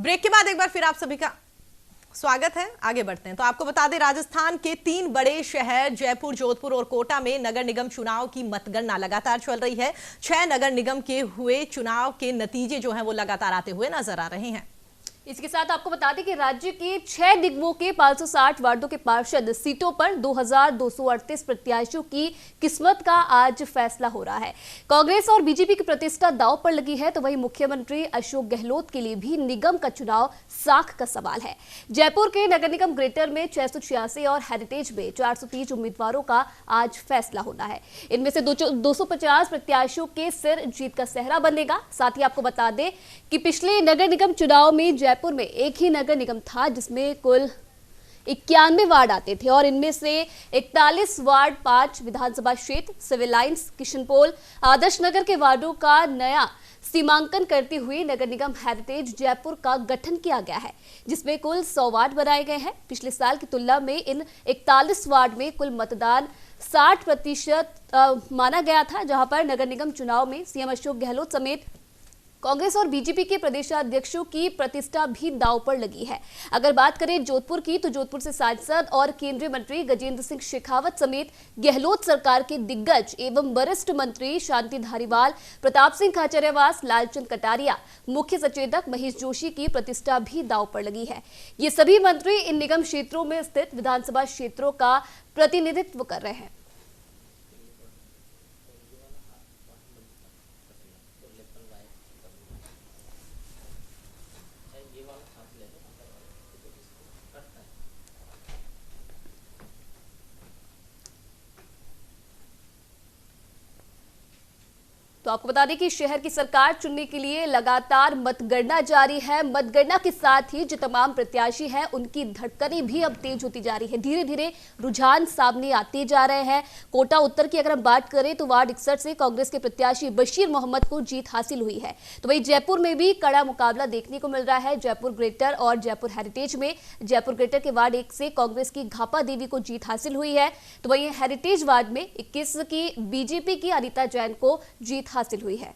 Break के बाद एक बार फिर आप सभी का स्वागत है। आगे बढ़ते हैं तो आपको बता दें, राजस्थान के 3 बड़े शहर जयपुर, जोधपुर और कोटा में नगर निगम चुनाव की मतगणना लगातार चल रही है। 6 नगर निगम के हुए चुनाव के नतीजे जो हैं वो लगातार आते हुए नजर आ रहे हैं। इसके साथ आपको बता दें कि राज्य के 6 निगमों के 560 वार्डों के पार्षद सीटों पर 2238 प्रत्याशियों की किस्मत का आज फैसला हो रहा है। कांग्रेस और बीजेपी की प्रतिष्ठा दांव पर लगी है, तो वहीं मुख्यमंत्री अशोक गहलोत के लिए भी निगम का चुनाव साख का सवाल है। जयपुर के नगर निगम ग्रेटर में 686 और हेरिटेज में 430 उम्मीदवारों का आज फैसला होना है। इनमें से 250 प्रत्याशियों के सिर जीत का सेहरा बनेगा। साथ ही आपको बता दें कि पिछले नगर निगम चुनाव में जयपुर में एक ही नगर निगम था जिसमें कुल 91 वार्ड आते थे और इनमें से 41 वार्ड 5 विधानसभा क्षेत्र, सिविल लाइंस, किशनपोल, आदर्श नगर के वार्डों का नया सीमांकन करते हुए नगर निगम हेरिटेज जयपुर का गठन किया गया है, जिसमें कुल 100 वार्ड बनाए गए हैं। पिछले साल की तुलना में इन 41 वार्ड में कुल मतदान 60% माना गया था, जहां पर नगर निगम चुनाव में सीएम अशोक गहलोत समेत कांग्रेस और बीजेपी के प्रदेशाध्यक्षों की प्रतिष्ठा भी दांव पर लगी है। अगर बात करें जोधपुर की, तो जोधपुर से सांसद और केंद्रीय मंत्री गजेंद्र सिंह शेखावत समेत गहलोत सरकार के दिग्गज एवं वरिष्ठ मंत्री शांति धारीवाल, प्रताप सिंह खाचरियावास, लालचंद कटारिया, मुख्य सचेतक महेश जोशी की प्रतिष्ठा भी दांव पर लगी है। ये सभी मंत्री इन निगम क्षेत्रों में स्थित विधानसभा क्षेत्रों का प्रतिनिधित्व कर रहे हैं। तो आपको बता दें कि शहर की सरकार चुनने के लिए लगातार मतगणना जारी है। मतगणना के साथ ही जो तमाम प्रत्याशी हैं उनकी धड़कनें भी अब तेज होती जा रही है। धीरे धीरे रुझान सामने आते जा रहे हैं। कोटा उत्तर की अगर हम बात करें तो वार्ड 61 से कांग्रेस के प्रत्याशी बशीर मोहम्मद को जीत हासिल हुई है। तो वहीं जयपुर में भी कड़ा मुकाबला देखने को मिल रहा है। जयपुर ग्रेटर और जयपुर हेरिटेज में जयपुर ग्रेटर के वार्ड 1 से कांग्रेस की घापा देवी को जीत हासिल हुई है, तो वहीं हेरिटेज वार्ड में 21 की बीजेपी की अनीता जैन को जीत हासिल हुई है।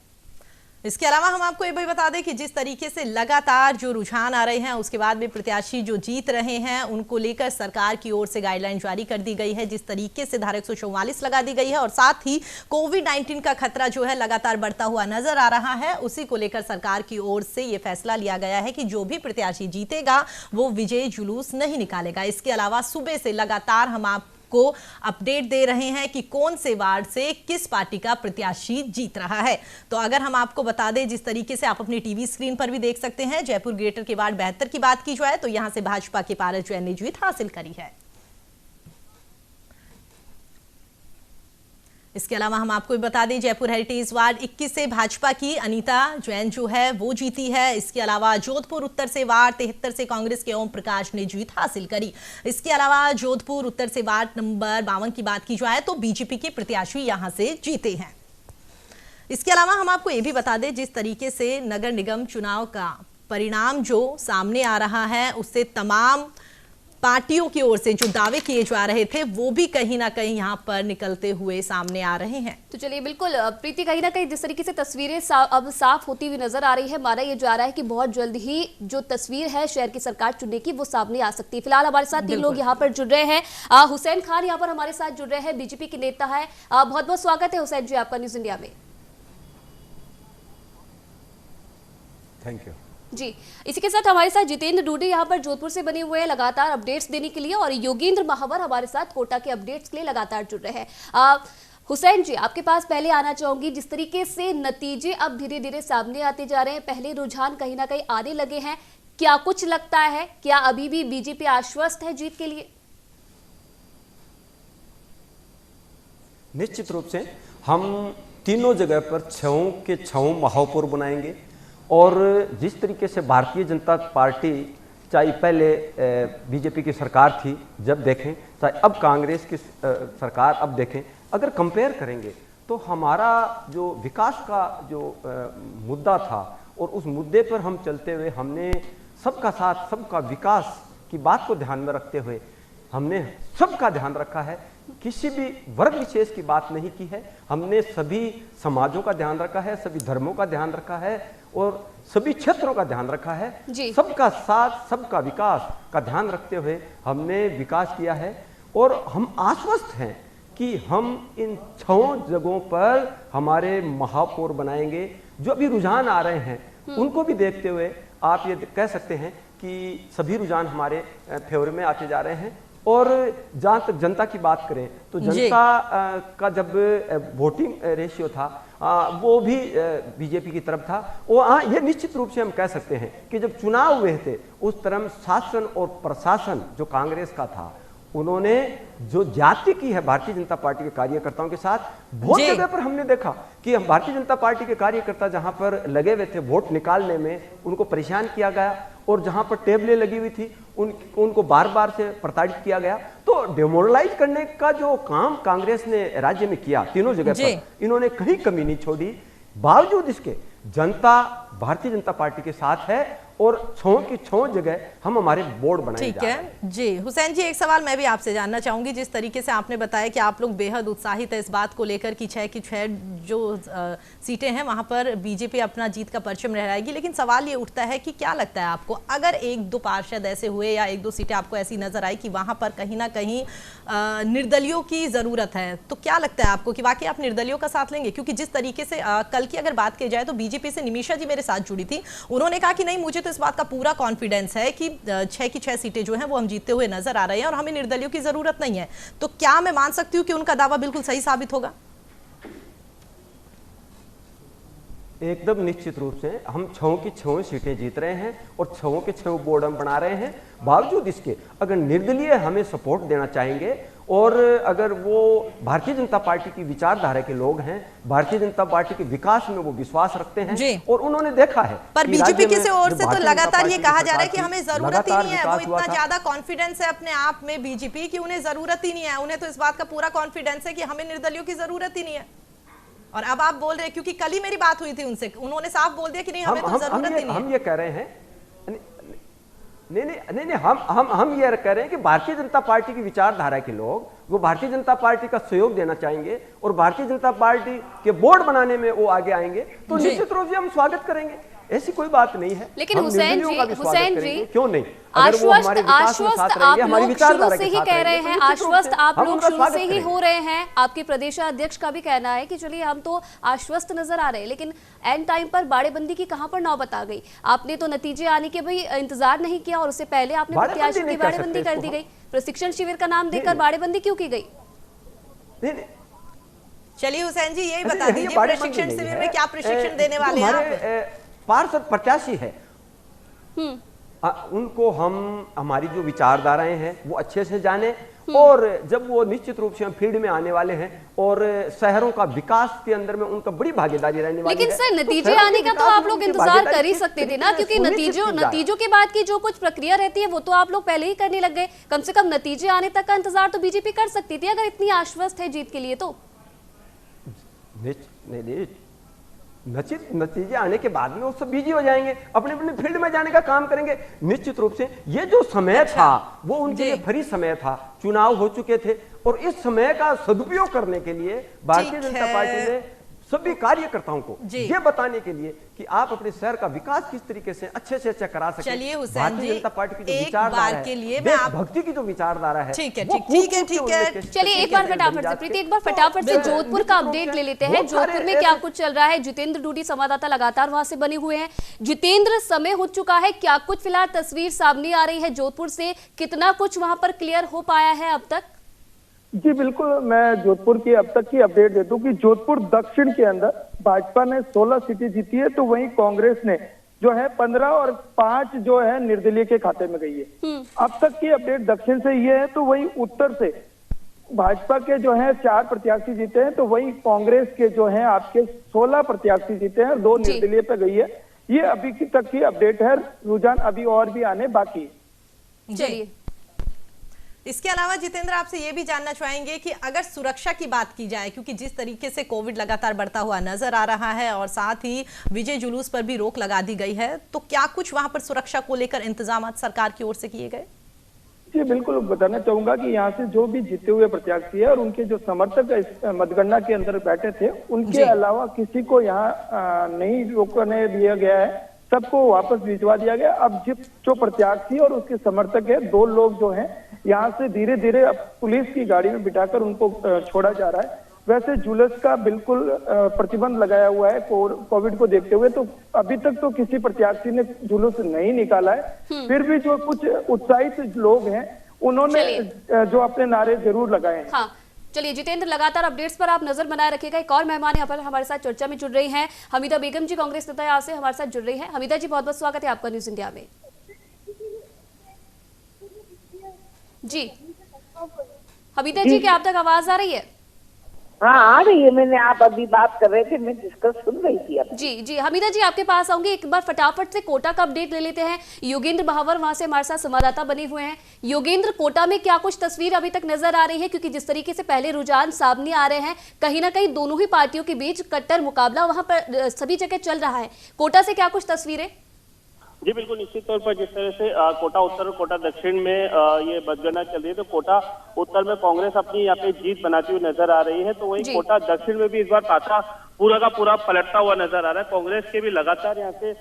इसके अलावा हम आपको ये भी बता दें कि जिस तरीके से लगातार जो रुझान आ रहे हैं, उसके बाद में प्रत्याशी जो जीत रहे हैं उनको लेकर सरकार की ओर से गाइडलाइन जारी कर दी गई है। जिस तरीके से धारा 144 लगा दी गई है और साथ ही कोविड-19 का खतरा जो है लगातार बढ़ता हुआ नजर आ रहा है, उसी को लेकर सरकार की ओर से ये फैसला लिया गया है कि जो भी प्रत्याशी जीतेगा वो विजय जुलूस नहीं निकालेगा। इसके अलावा सुबह से लगातार हम को अपडेट दे रहे हैं कि कौन से वार्ड से किस पार्टी का प्रत्याशी जीत रहा है। तो अगर हम आपको बता दें, जिस तरीके से आप अपनी टीवी स्क्रीन पर भी देख सकते हैं, जयपुर ग्रेटर के वार्ड 72 की बात की जाए तो यहां से भाजपा के पारस जैन ने जीत हासिल करी है। इसके अलावा हम आपको बता दें, जयपुर हेरिटेज वार्ड 21 से भाजपा की अनीता जैन जो है वो जीती है। इसके अलावा जोधपुर उत्तर से वार्ड 73 से कांग्रेस के ओम प्रकाश ने जीत हासिल करी। इसके अलावा जोधपुर उत्तर से वार्ड नंबर 52 की बात की जाए तो बीजेपी के प्रत्याशी यहां से जीते हैं। इसके अलावा हम आपको ये भी बता दें, जिस तरीके से नगर निगम चुनाव का परिणाम जो सामने आ रहा है, उससे तमाम पार्टियों की ओर से जो दावे किए जा रहे थे वो भी कहीं ना कहीं यहां पर निकलते हुए सामने आ रहे हैं। तो चलिए, बिल्कुल प्रीति, कहीं ना कहीं जिस तरीके से तस्वीरें अब साफ होती हुई नजर आ रही है, माना ये जा रहा है कि बहुत जल्द ही जो तस्वीर है शहर की सरकार चुनने की वो सामने आ सकती है। फिलहाल हमारे साथ 3 लोग यहाँ पर जुड़ रहे हैं। हुसैन खान यहाँ पर हमारे साथ जुड़ रहे हैं, बीजेपी के नेता है। बहुत बहुत स्वागत है हुसैन जी आपका न्यूज इंडिया में। थैंक यू जी। इसी के साथ हमारे साथ जितेंद्र डूडे यहाँ पर जोधपुर से बने हुए हैं लगातार अपडेट्स देने के लिए, और योगेंद्र महावर हमारे साथ कोटा के अपडेट्स के लिए लगातार जुड़ रहे हैं। हुसैन जी, आपके पास पहले आना चाहूंगी, जिस तरीके से नतीजे अब धीरे धीरे सामने आते जा रहे हैं, पहले रुझान कहीं ना कहीं आने लगे हैं, क्या कुछ लगता है, क्या अभी भी बीजेपी आश्वस्त है जीत के लिए? निश्चित रूप से हम तीनों जगह पर 6 के 6 महापौर बनाएंगे। और जिस तरीके से भारतीय जनता पार्टी, चाहे पहले बीजेपी की सरकार थी जब देखें, चाहे अब कांग्रेस की सरकार अब देखें, अगर कंपेयर करेंगे तो हमारा जो विकास का जो मुद्दा था और उस मुद्दे पर हम चलते हुए हमने सबका साथ सबका विकास की बात को ध्यान में रखते हुए हमने सबका ध्यान रखा है, किसी भी वर्ग विशेष की बात नहीं की है। हमने सभी समाजों का ध्यान रखा है, सभी धर्मों का ध्यान रखा है और सभी क्षेत्रों का ध्यान रखा है। जी। सबका साथ सबका विकास का ध्यान रखते हुए हमने विकास किया है और हम आश्वस्त हैं कि हम इन 6 जगहों पर हमारे महापौर बनाएंगे। जो अभी रुझान आ रहे हैं उनको भी देखते हुए आप ये कह सकते हैं कि सभी रुझान हमारे फेवर में आते जा रहे हैं। और जहाँ तक जनता की बात करें तो जनता का जब वोटिंग रेशियो था वो भी बीजेपी की तरफ था। और हाँ, ये निश्चित रूप से हम कह सकते हैं कि जब चुनाव हुए थे उस तरह शासन और प्रशासन जो कांग्रेस का था उन्होंने जो जाति की है भारतीय जनता पार्टी के कार्यकर्ताओं के साथ, बहुत जगह पर हमने देखा कि हम भारतीय जनता पार्टी के कार्यकर्ता जहां पर लगे हुए थे वोट निकालने में उनको परेशान किया गया और जहां पर टेबलें लगी हुई थी उनको बार बार से प्रताड़ित किया गया। तो डिमोरलाइज करने का जो काम कांग्रेस ने राज्य में किया तीनों जगह पर, इन्होंने कहीं कमी नहीं छोड़ी। बावजूद इसके जनता भारतीय जनता पार्टी के साथ है और 6 की 6 जगह हम हमारे बोर्ड बनाए ठीक है जी। हुसैन जी, एक सवाल मैं भी आपसे जानना चाहूंगी। जिस तरीके से आपने बताया कि आप लोग बेहद उत्साहित है इस बात को लेकर कि 6 की 6 जो सीटें हैं वहां पर बीजेपी अपना जीत का परचम लहराएगी, लेकिन सवाल ये उठता है कि क्या लगता है आपको, अगर 1-2 पार्षद ऐसे हुए या 1-2 सीटें आपको ऐसी नजर आई कि वहां पर कहीं ना कहीं निर्दलियों की जरूरत है, तो क्या लगता है आपको कि वाकई आप निर्दलियों का साथ लेंगे? क्योंकि जिस तरीके से कल की अगर बात की जाए तो बीजेपी से निमिषा जी मेरे साथ जुड़ी थी, उन्होंने कहा कि नहीं, मुझे तो इस बात का पूरा कॉन्फिडेंस है कि 6 की 6 सीटें जो हैं वो हम जीतते हुए नजर आ रहे हैं और हमें निर्दलियों की जरूरत नहीं है। तो क्या मैं मान सकती हूं कि उनका दावा बिल्कुल सही साबित होगा? एकदम निश्चित रूप से हम 6 की 6 सीटें जीत रहे हैं और 6 के 6 बोर्ड हम बना रहे हैं। बावजूद इसके अगर निर्दलीय हमें सपोर्ट देना चाहेंगे और अगर वो भारतीय जनता पार्टी की विचारधारा के लोग हैं, भारतीय जनता पार्टी के विकास में वो विश्वास रखते हैं और उन्होंने देखा है। पर बीजेपी की ओर से तो लगातार ये कहा जा रहा है कि हमें जरूरत ही नहीं है, वो इतना ज्यादा कॉन्फिडेंस है अपने आप में बीजेपी की उन्हें जरूरत ही नहीं है। उन्हें तो इस बात का पूरा कॉन्फिडेंस है कि हमें निर्दलियों की जरूरत ही नहीं है। और अब आप बोल रहे हैं, क्योंकि कल ही मेरी बात हुई थी उनसे, उन्होंने साफ बोल दिया कि नहीं, हमें तो जरूरत ही नहीं है। हम ये कह रहे हैं नहीं, हम ये कह रहे हैं कि भारतीय जनता पार्टी की विचारधारा के लोग वो भारतीय जनता पार्टी का सहयोग देना चाहेंगे और भारतीय जनता पार्टी के बोर्ड बनाने में वो आगे आएंगे तो निश्चित रूप से हम स्वागत करेंगे, ऐसी कोई बात नहीं है। लेकिन हुसैन जी क्यों नहीं, आश्वस्त आप लोग शुरू से ही कह रहे हैं, आश्वस्त आप लोग शुरू से ही हो रहे हैं। आपके प्रदेशाध्यक्ष का भी कहना है कि चलिए हम तो आश्वस्त नजर आ रहे हैं, लेकिन एंड टाइम पर बाड़ेबंदी की कहां पर नौबत आ गई? आपने तो नतीजे आने के भाई इंतजार नहीं किया और उससे पहले आपने प्रत्याशियों की बाड़ेबंदी कर दी गई। प्रशिक्षण शिविर का नाम देकर बाड़ेबंदी क्यों की गई? चलिए हुसैन जी, यही बता दीजिए प्रशिक्षण शिविर में क्या प्रशिक्षण देने वाले हैं आप? पार्षद प्रत्याशी है, उनको हम हमारी जो विचारधाराएं हैं वो अच्छे से जाने और जब वो निश्चित रूप से हम फील्ड में आने वाले हैं और शहरों का विकास के अंदर में उनका बड़ी भागीदारी रहने वाली है। लेकिन सर नतीजे आने का तो आप लोग इंतजार कर ही सकते थे ना, क्योंकि नतीजों के बाद की जो कुछ प्रक्रिया रहती है वो तो आप लोग पहले ही करने लग गए। कम से कम नतीजे आने तक का इंतजार तो बीजेपी कर सकती थी अगर इतनी आश्वस्त है जीत के लिए तो। नतीजे आने के बाद में वो सब बिजी हो जाएंगे, अपने अपने फील्ड में जाने का काम करेंगे। निश्चित रूप से ये जो समय था वो उनके लिए फ्री समय था, चुनाव हो चुके थे और इस समय का सदुपयोग करने के लिए भारतीय जनता पार्टी ने सभी कार्यकर्ताओं को ये बताने के लिए कि आप अपने शहर का विकास किस तरीके से अच्छे से अच्छा करा सकें। चलिए हुसैन भारतीय जनता पार्टी की जो विचारधारा है, के लिए देशभक्ति की जो विचारधारा है, ठीक है। चलिए एक बार फटाफट से प्रीति, एक बार फटाफट से जोधपुर का अपडेट ले लेते हैं। जोधपुर में क्या कुछ चल रहा है? जितेंद्र डूडी संवाददाता लगातार वहां से बने हुए हैं। जितेंद्र, समय हो चुका है, क्या कुछ फिलहाल तस्वीर सामने आ रही है जोधपुर से? कितना कुछ वहां पर क्लियर हो पाया है अब तक? जी बिल्कुल, मैं जोधपुर की अब तक की अपडेट देता हूँ कि जोधपुर दक्षिण के अंदर भाजपा ने 16 सीटें जीती है, तो वहीं कांग्रेस ने जो है 15 और 5 जो है निर्दलीय के खाते में गई है। अब तक की अपडेट दक्षिण से ये है, तो वहीं उत्तर से भाजपा के जो है 4 प्रत्याशी जीते हैं, तो वहीं कांग्रेस के जो है आपके 16 प्रत्याशी जीते हैं, 2 निर्दलीय पे गई है। ये अभी की तक की अपडेट है, रुझान अभी और भी आने बाकी। चलिए, इसके अलावा जितेंद्र, आपसे ये भी जानना चाहेंगे कि अगर सुरक्षा की बात की जाए, क्योंकि जिस तरीके से कोविड लगातार बढ़ता हुआ नजर आ रहा है और साथ ही विजय जुलूस पर भी रोक लगा दी गई है, तो क्या कुछ वहां पर सुरक्षा को लेकर इंतजाम सरकार की ओर से किए गए? जी बिल्कुल बताना चाहूंगा कि यहाँ से जो भी जीते हुए प्रत्याशी है और उनके जो समर्थक इस मतगणना के अंदर बैठे थे, उनके अलावा किसी को यहाँ नहीं रोकने दिया गया है, सबको वापस भिजवा दिया गया। अब जो प्रत्याशी और उसके समर्थक है, 2 लोग जो हैं यहाँ से धीरे धीरे पुलिस की गाड़ी में बिठाकर उनको छोड़ा जा रहा है। वैसे जुलूस का बिल्कुल प्रतिबंध लगाया हुआ है कोविड को देखते हुए, तो अभी तक तो किसी प्रत्याशी ने जुलूस नहीं निकाला है। फिर भी जो कुछ उत्साहित लोग हैं उन्होंने जो अपने नारे जरूर लगाए हैं। हाँ, चलिए जितेंद्र, लगातार अपडेट्स पर आप नजर बनाए रखिएगा। एक और मेहमान यहाँ पर हमारे साथ चर्चा में जुड़ रही हैं, हमीदा बेगम जी, कांग्रेस नेता यहाँ से हमारे साथ जुड़ रही हैं। हमीदा जी, बहुत बहुत स्वागत है आपका न्यूज इंडिया में। जी हमीदा जी, क्या आप तक आवाज आ रही है? हाँ आ रही है, मैंने आप अभी बात कर रहे थे, मैं डिस्कस सुन रही थी अब। जी हमीदा जी, आपके पास आऊंगी। एक बार फटाफट से कोटा का अपडेट ले लेते हैं। योगेंद्र महावर वहां से हमारे साथ संवाददाता बने हुए हैं। योगेंद्र, कोटा में क्या कुछ तस्वीर अभी तक नजर आ रही है? क्योंकि जिस तरीके से पहले रुझान सामने आ रहे हैं, कहीं ना कहीं दोनों ही पार्टियों के बीच कट्टर मुकाबला वहां पर सभी जगह चल रहा है। कोटा से क्या कुछ तस्वीरें? जी बिल्कुल, निश्चित तौर पर जिस तरह से कोटा उत्तर और कोटा दक्षिण में ये मतगणना चल रही है, तो कोटा उत्तर में कांग्रेस अपनी यहाँ पे जीत बनाती हुई नजर आ रही है, तो वहीं कोटा दक्षिण में भी इस बार पासा पूरा का पूरा पलटता हुआ नजर आ रहा है। कांग्रेस के भी लगातार यहाँ से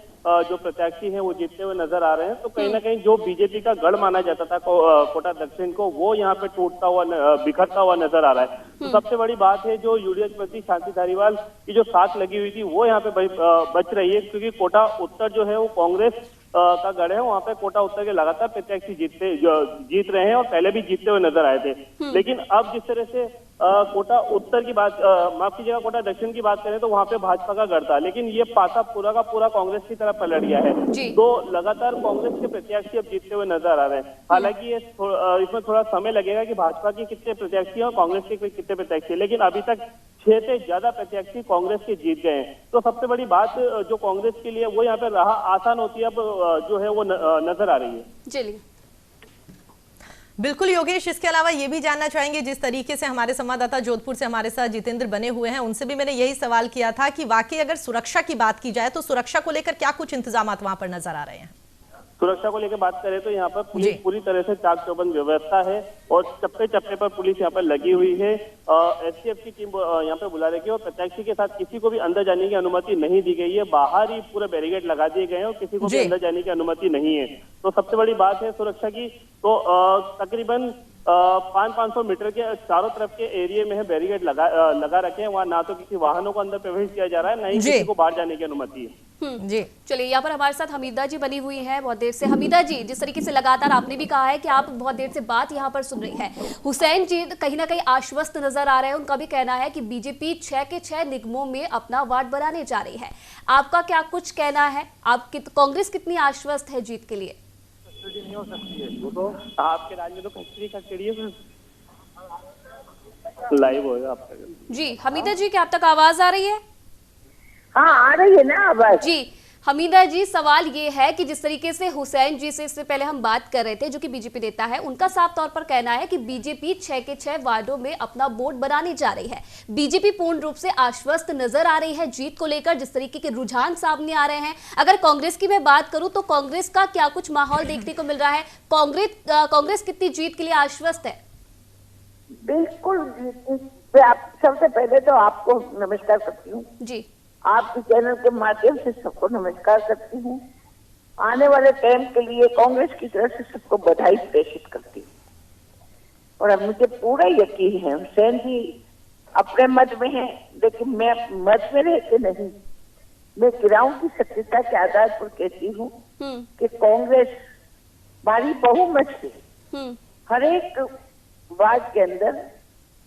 जो प्रत्याशी हैं वो जीतते हुए नजर आ रहे हैं। तो कहीं ना कहीं जो बीजेपी का गढ़ माना जाता था कोटा दक्षिण को, वो यहाँ पे टूटता हुआ बिखरता हुआ नजर आ रहा है। तो सबसे बड़ी बात है जो यूडीएफ प्रति शांति धारीवाल की जो साथ लगी हुई थी वो यहाँ पे बच रही है, क्योंकि कोटा उत्तर जो है वो कांग्रेस का गढ़ है। वहाँ पे कोटा उत्तर के लगातार प्रत्याशी जीत रहे हैं और पहले भी जीतते हुए नजर आए थे। लेकिन अब जिस तरह से कोटा उत्तर की बात, माफ कीजिएगा, कोटा दक्षिण की बात करें तो वहाँ पे भाजपा का गढ़ था, लेकिन ये पासा पूरा का पूरा कांग्रेस की तरफ पलट गया है। तो लगातार कांग्रेस के प्रत्याशी अब जीतते हुए नजर आ रहे हैं। हालांकि इसमें थोड़ा समय लगेगा कि भाजपा के कितने प्रत्याशी हैं और कांग्रेस के कितने प्रत्याशी, लेकिन अभी तक 6 से ज्यादा प्रत्याशी कांग्रेस के जीत गए हैं। तो सबसे बड़ी बात जो कांग्रेस के लिए वो यहाँ पे राह आसान होती है अब जो है वो नजर आ रही है। चलिए बिल्कुल योगेश, इसके अलावा ये भी जानना चाहेंगे, जिस तरीके से हमारे संवाददाता जोधपुर से हमारे साथ जितेंद्र बने हुए हैं, उनसे भी मैंने यही सवाल किया था कि वाकई अगर सुरक्षा की बात की जाए तो सुरक्षा को लेकर क्या कुछ इंतजामात वहां पर नजर आ रहे हैं? सुरक्षा को लेकर बात करें तो यहाँ पर पुलिस पूरी तरह से चाक चौबंद व्यवस्था है और चप्पे चप्पे पर पुलिस यहाँ पर लगी हुई है। एसटीएफ की टीम यहाँ पे बुला रखी है और प्रत्याशी के साथ किसी को भी अंदर जाने की अनुमति नहीं दी गई है। बाहर ही पूरे बैरिकेड लगा दिए गए हैं और किसी को भी अंदर जाने की अनुमति नहीं है। तो सबसे बड़ी बात है सुरक्षा की, तो तकरीबन 500 मीटर के चारों तरफ के एरिया में है बैरिकेड लगा रखे हैं। वहाँ ना तो किसी वाहनों को अंदर प्रवेश किया जा रहा है, ना ही किसी को बाहर जाने की अनुमति है। जी चलिए, यहाँ पर हमारे साथ हमीदा जी बनी हुई हैं बहुत देर से। हमीदा जी, जिस तरीके से लगातार आपने भी कहा है कि आप बहुत देर से बात यहाँ पर सुन रही हैं, हुसैन जी कहीं ना कहीं आश्वस्त नजर आ रहे हैं। उनका भी कहना है कि बीजेपी 6 के 6 निगमों में अपना वार्ड बनाने जा रही है। आपका क्या कुछ कहना है? कांग्रेस कितनी आश्वस्त है जीत के लिए? नहीं हो सकती है वो तो आपके राज्य में तो कस्टडी है, लाइव होगा आपका। जी हमीदा जी, क्या आप तक आवाज आ रही है? हाँ आ रही है ना आवाज। जी हमीदा जी, सवाल ये है कि जिस तरीके से हुसैन जी से इससे पहले हम बात कर रहे थे, जो कि बीजेपी नेता है, उनका साफ तौर पर कहना है कि बीजेपी 6 के 6 वार्डों में अपना बोर्ड बनाने जा रही है। बीजेपी पूर्ण रूप से आश्वस्त नजर आ रही है जीत को लेकर, जिस तरीके के रुझान सामने आ रहे हैं। अगर कांग्रेस की मैं बात करूं तो कांग्रेस का क्या कुछ माहौल देखने को मिल रहा है? कांग्रेस कितनी जीत के लिए आश्वस्त है? बिल्कुल, सबसे पहले तो आपको नमस्कार करती हूँ, जी आपके चैनल के माध्यम से सबको नमस्कार करती हूँ। आने वाले टाइम के लिए कांग्रेस की तरफ से सबको बधाई प्रेषित करती हूँ। और अब मुझे पूरा यकीन है हुसैन जी अपने मत में है, लेकिन मैं मत में रहते नहीं, मैं गिराऊं की सत्यता के आधार पर कहती हूँ कि कांग्रेस भारी बहुमत से हर एक वार्ड के अंदर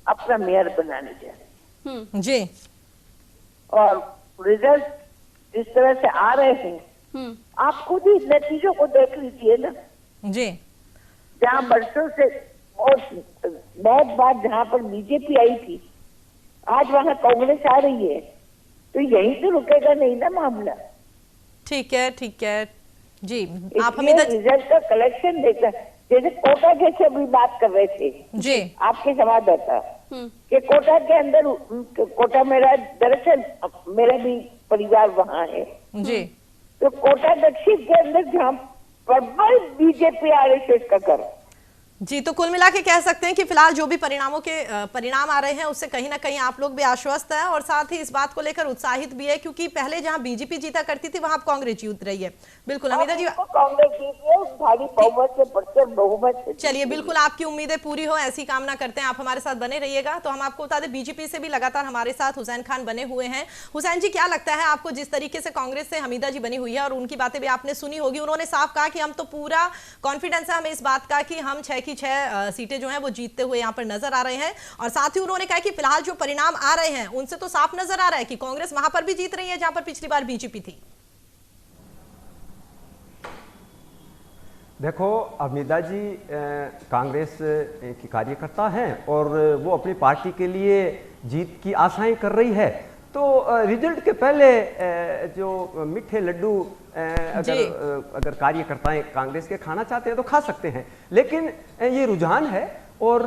अपना मेयर बनाने जा रही जी। और रिजल्ट जिस तरह से आ रहे हैं, आप खुद ही नतीजों को देख लीजिए ना जी। जहाँ वर्षों से और बहुत बार जहाँ पर बीजेपी आई थी, आज वहाँ कांग्रेस आ रही है, तो यहीं से रुकेगा नहीं ना मामला। ठीक है जी। आप हमीदा रिजल्ट का कलेक्शन देखा, जैसे कोटा जैसे अभी बात कर रहे थे जी, आपके संवाददाता कि कोटा के अंदर, कोटा मेरा दरअसल मेरा भी परिवार वहाँ है जी। तो कोटा दक्षिण के अंदर जहाँ प्रबल बीजेपी आरएसएस का कर, जी, तो कुल मिला के कह सकते हैं कि फिलहाल जो भी परिणाम आ रहे हैं उससे कहीं ना कहीं आप लोग भी आश्वस्त हैं और साथ ही इस बात को लेकर उत्साहित भी है, क्योंकि पहले जहां बीजेपी जीता करती थी वहां कांग्रेस जीत रही है। बिल्कुल हमीदा जी, कांग्रेस जीती है भारी बहुमत से, बढ़कर बहुमत से। चलिए बिल्कुल आपकी उम्मीदें पूरी हो ऐसी कामना करते हैं। आप हमारे साथ बने रहिएगा। तो हम आपको बता दें बीजेपी से भी लगातार हमारे साथ हुसैन खान बने हुए हैं। हुसैन जी, क्या लगता है आपको, जिस तरीके से कांग्रेस से हमीदा जी बनी हुई है और उनकी बातें भी आपने सुनी होगी, उन्होंने साफ कहा कि हम तो पूरा कॉन्फिडेंस है हमें इस बात का कि हम 6 की 6 सीटें जो हैं वो जीतते हुए यहाँ पर नजर आ रहे हैं। और साथ ही उन्होंने कहा कि फिलहाल जो परिणाम आ रहे हैं उनसे तो साफ नजर आ रहा है कि कांग्रेस वहां पर भी जीत रही है जहां पर पिछली बार बीजेपी थी। देखो, हमीदा जी कांग्रेस की कार्यकर्ता हैं और वो अपनी पार्टी के लिए जीत की आशाएं कर रही है। तो रिजल्ट के पहले जो मीठे लड्डू अगर कार्यकर्ताएं कांग्रेस के खाना चाहते हैं तो खा सकते हैं, लेकिन ये रुझान है और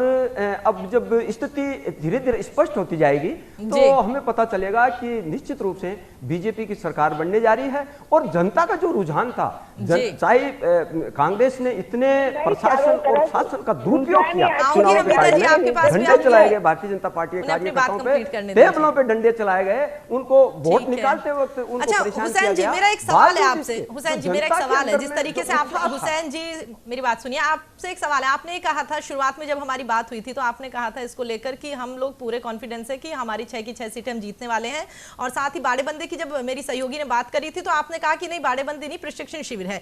अब जब स्थिति धीरे धीरे स्पष्ट होती जाएगी तो हमें पता चलेगा कि निश्चित रूप से बीजेपी की सरकार बनने जा रही है। और जनता का जो रुझान था, चाहे कांग्रेस ने इतने प्रशासन और शासन का दुरुपयोग किया, चुनाव के टाइम में डंडे चलाए गए भारतीय जनता पार्टी के कार्यकर्ताओं पे, टेबलों पे डंडे चलाए गए, उनको वोट निकालते वक्त उनको परेशान किया गया। मेरा एक सवाल है आपसे, हुसैन जी मेरा एक सवाल है, जिस तरीके से आप, हुसैन जी मेरी बात सुनिए, आपसे एक सवाल है। आपने कहा था शुरुआत में जब हमारी बात हुई थी तो आपने कहा था इसको लेकर कि हम लोग पूरे कॉन्फिडेंस है कि हमारी 6 की 6 सीटें हम जीतने वाले हैं। और साथ ही बाड़ेबंदी की जब मेरी सहयोगी ने बात करी थी तो आपने कहा कि नहीं बाड़ेबंदी नहीं, प्रशिक्षण शिविर है।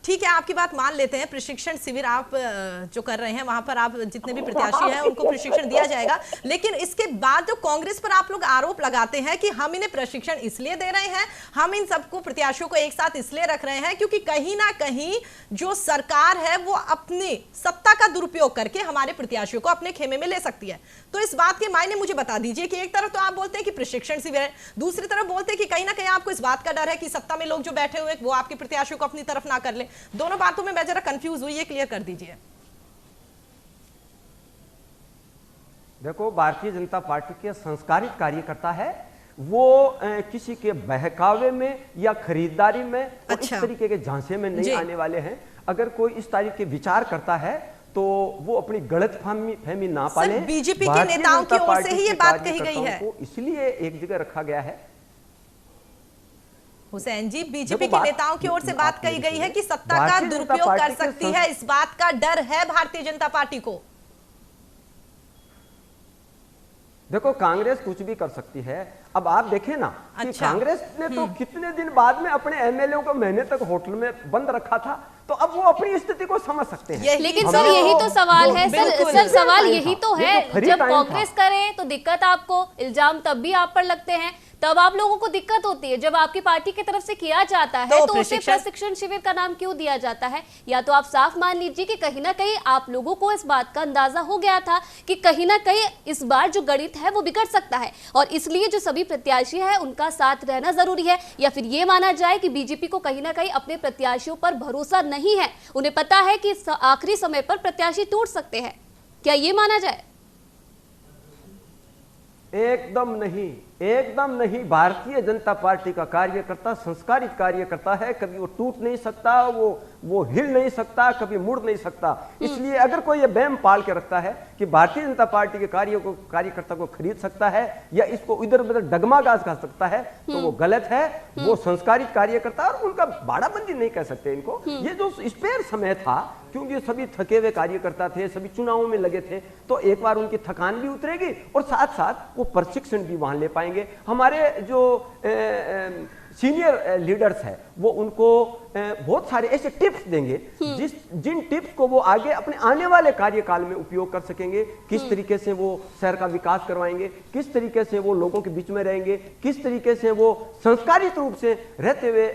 ठीक है, आपकी बात मान लेते हैं, प्रशिक्षण शिविर आप जो कर रहे हैं वहां पर आप जितने भी प्रत्याशी हैं उनको प्रशिक्षण दिया जाएगा, लेकिन इसके बाद जो कांग्रेस पर आप लोग आरोप लगाते हैं कि हम इन्हें प्रशिक्षण इसलिए दे रहे हैं, हम इन सबको प्रत्याशियों को एक साथ इसलिए रख रहे हैं क्योंकि कहीं ना कहीं जो सरकार है वो अपनी सत्ता का दुरुपयोग करके हमारे प्रत्याशियों को अपने खेमे में ले सकती है। तो इस बात के मायने मुझे बता दीजिए कि एक तरफ तो आप बोलते हैं कि प्रशिक्षण शिविर है, दूसरी तरफ बोलते हैं कि कहीं ना कहीं आपको इस बात का डर है कि सत्ता में लोग जो बैठे हुए वो आपके प्रत्याशियों को अपनी तरफ ना कर ले। दोनों बातों में मैं जरा कंफ्यूज हुई, ये क्लियर कर दीजिए। देखो, भारतीय जनता पार्टी के संस्कारित कार्यकर्ता है, वो किसी के बहकावे में या खरीदारी में और इस तरीके के झांसे में नहीं आने वाले हैं। अगर कोई इस तरीके के विचार करता है तो वो अपनी गलतफहमी ना पाले। बीजेपी के नेताओं की ओर से ही ये बात कही गई है, इसलिए एक जगह रखा गया है। हुसैन जी, बीजेपी के नेताओं की ओर से बात कही गई है कि सत्ता का दुरुपयोग कर सकती है, इस बात का डर है भारतीय जनता पार्टी को। देखो, कांग्रेस कुछ भी कर सकती है। अब आप देखें ना कि कांग्रेस ने तो कितने दिन बाद में अपने एमएलए को महीने तक होटल में बंद रखा था, तो अब वो अपनी स्थिति को समझ सकते हैं। लेकिन सर यही तो सवाल है, सर सवाल यही तो है, जब कांग्रेस करे तो दिक्कत आपको, इल्जाम तब भी आप पर लगते हैं, तब आप लोगों को दिक्कत होती है। जब आपकी पार्टी की तरफ से किया जाता है तो उसे प्रशिक्षण शिविर का नाम क्यों दिया जाता है? या तो आप साफ मान लीजिए कि कहीं ना कहीं आप लोगों को इस बात का अंदाजा हो गया था कि कहीं ना कहीं इस बार जो गणित है वो बिगड़ सकता है और इसलिए जो सभी प्रत्याशी है उनका साथ रहना जरूरी है। या फिर ये माना जाए कि बीजेपी को कहीं ना कहीं अपने प्रत्याशियों पर भरोसा नहीं है, उन्हें पता है कि आखिरी समय पर प्रत्याशी टूट सकते हैं, क्या ये माना जाए? एकदम नहीं, एकदम नहीं। भारतीय जनता पार्टी का कार्यकर्ता संस्कारित कार्यकर्ता है, कभी वो टूट नहीं सकता, वो हिल नहीं सकता, कभी मुड़ नहीं सकता। इसलिए अगर कोई ये वहम पाल के रखता है कि भारतीय जनता पार्टी के कार्यकर्ता को खरीद सकता है या इसको इधर उधर डगमागाज कर सकता है तो वो गलत है। वो संस्कारित कार्यकर्ता, और उनका बाड़ाबंदी नहीं कह सकते इनको। ये जो स्पेयर समय था, क्योंकि सभी थके हुए कार्यकर्ता थे, सभी चुनावों में लगे थे, तो एक बार उनकी थकान भी उतरेगी और साथ साथ वो प्रशिक्षण भी वहां ले पाएंगे। हमारे जो सीनियर लीडर्स हैं वो उनको बहुत सारे ऐसे टिप्स देंगे जिन टिप्स को वो आगे अपने आने वाले कार्यकाल में उपयोग कर सकेंगे। किस तरीके से वो शहर का विकास करवाएंगे, किस तरीके से वो लोगों के बीच में रहेंगे, किस तरीके से वो संस्कारित रूप से रहते हुए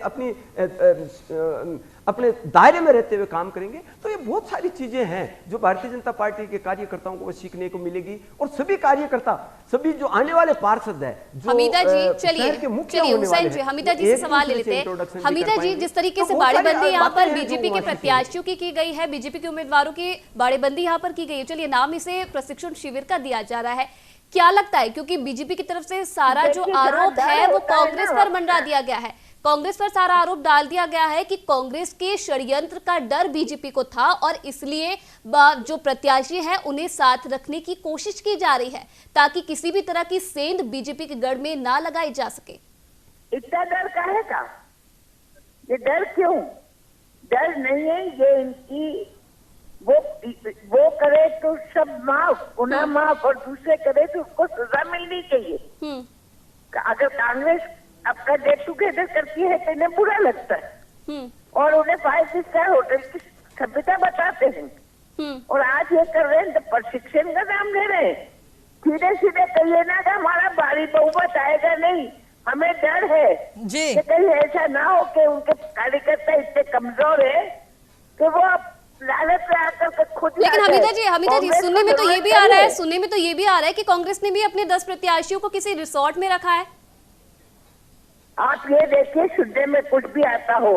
अपने दायरे में रहते हुए काम करेंगे। तो ये बहुत सारी चीजें हैं जो भारतीय जनता पार्टी के कार्यकर्ताओं को सीखने को मिलेगी। और सभी कार्यकर्ता, सभी जो आने वाले पार्षद है, जो हमीदा जी, चलिए हुसैन जी, हमीदा जी से सवाल ले लेते हैं। हमीदा जी, जिस तरीके से बाड़ेबंदी यहाँ पर बीजेपी के प्रत्याशियों की गई है, बीजेपी के उम्मीदवारों की बाड़ेबंदी यहाँ पर की गई है, चलिए नाम इसे प्रशिक्षण शिविर का दिया जा रहा है, क्या लगता है? क्योंकि बीजेपी की तरफ से सारा जो आरोप है वो कांग्रेस पर मंडरा दिया गया है, कांग्रेस पर सारा आरोप डाल दिया गया है कि कांग्रेस के षड्यंत्र का डर बीजेपी को था और इसलिए जो प्रत्याशी है उन्हें साथ रखने की कोशिश की जा रही है ताकि किसी भी तरह की सेंध बीजेपी के गढ़ में ना लगाई जा सके। इतना डर काहे का? ये डर क्यों? डर नहीं है, ये इनकी वो करे तो सब माफ, गुनाह माफ, और दूसरे करे तो उसको सजा मिलनी चाहिए। अगर कांग्रेस अपना गेट टुगेदर करती है तो इन्हें बुरा लगता है और उन्हें 5 स्टार होटल की सभ्यता बताते हैं और आज ये कर रहे हैं तो प्रशिक्षण का नाम ले रहे हैं। सीधे सीधे कहिए ना कि हमारा भारी बहुमत आएगा, नहीं, हमें डर है जी कि कहीं ऐसा ना हो कि उनके कार्यकर्ता इतने कमजोर है कि वो लालच में आकर खुद। लेकिन हमीदा जी सुनने में तो ये भी आ रहा है कि कांग्रेस ने भी अपने 10 प्रत्याशियों को किसी रिसोर्ट में रखा है। आप ये देखिए, सुनने में कुछ भी आता हो,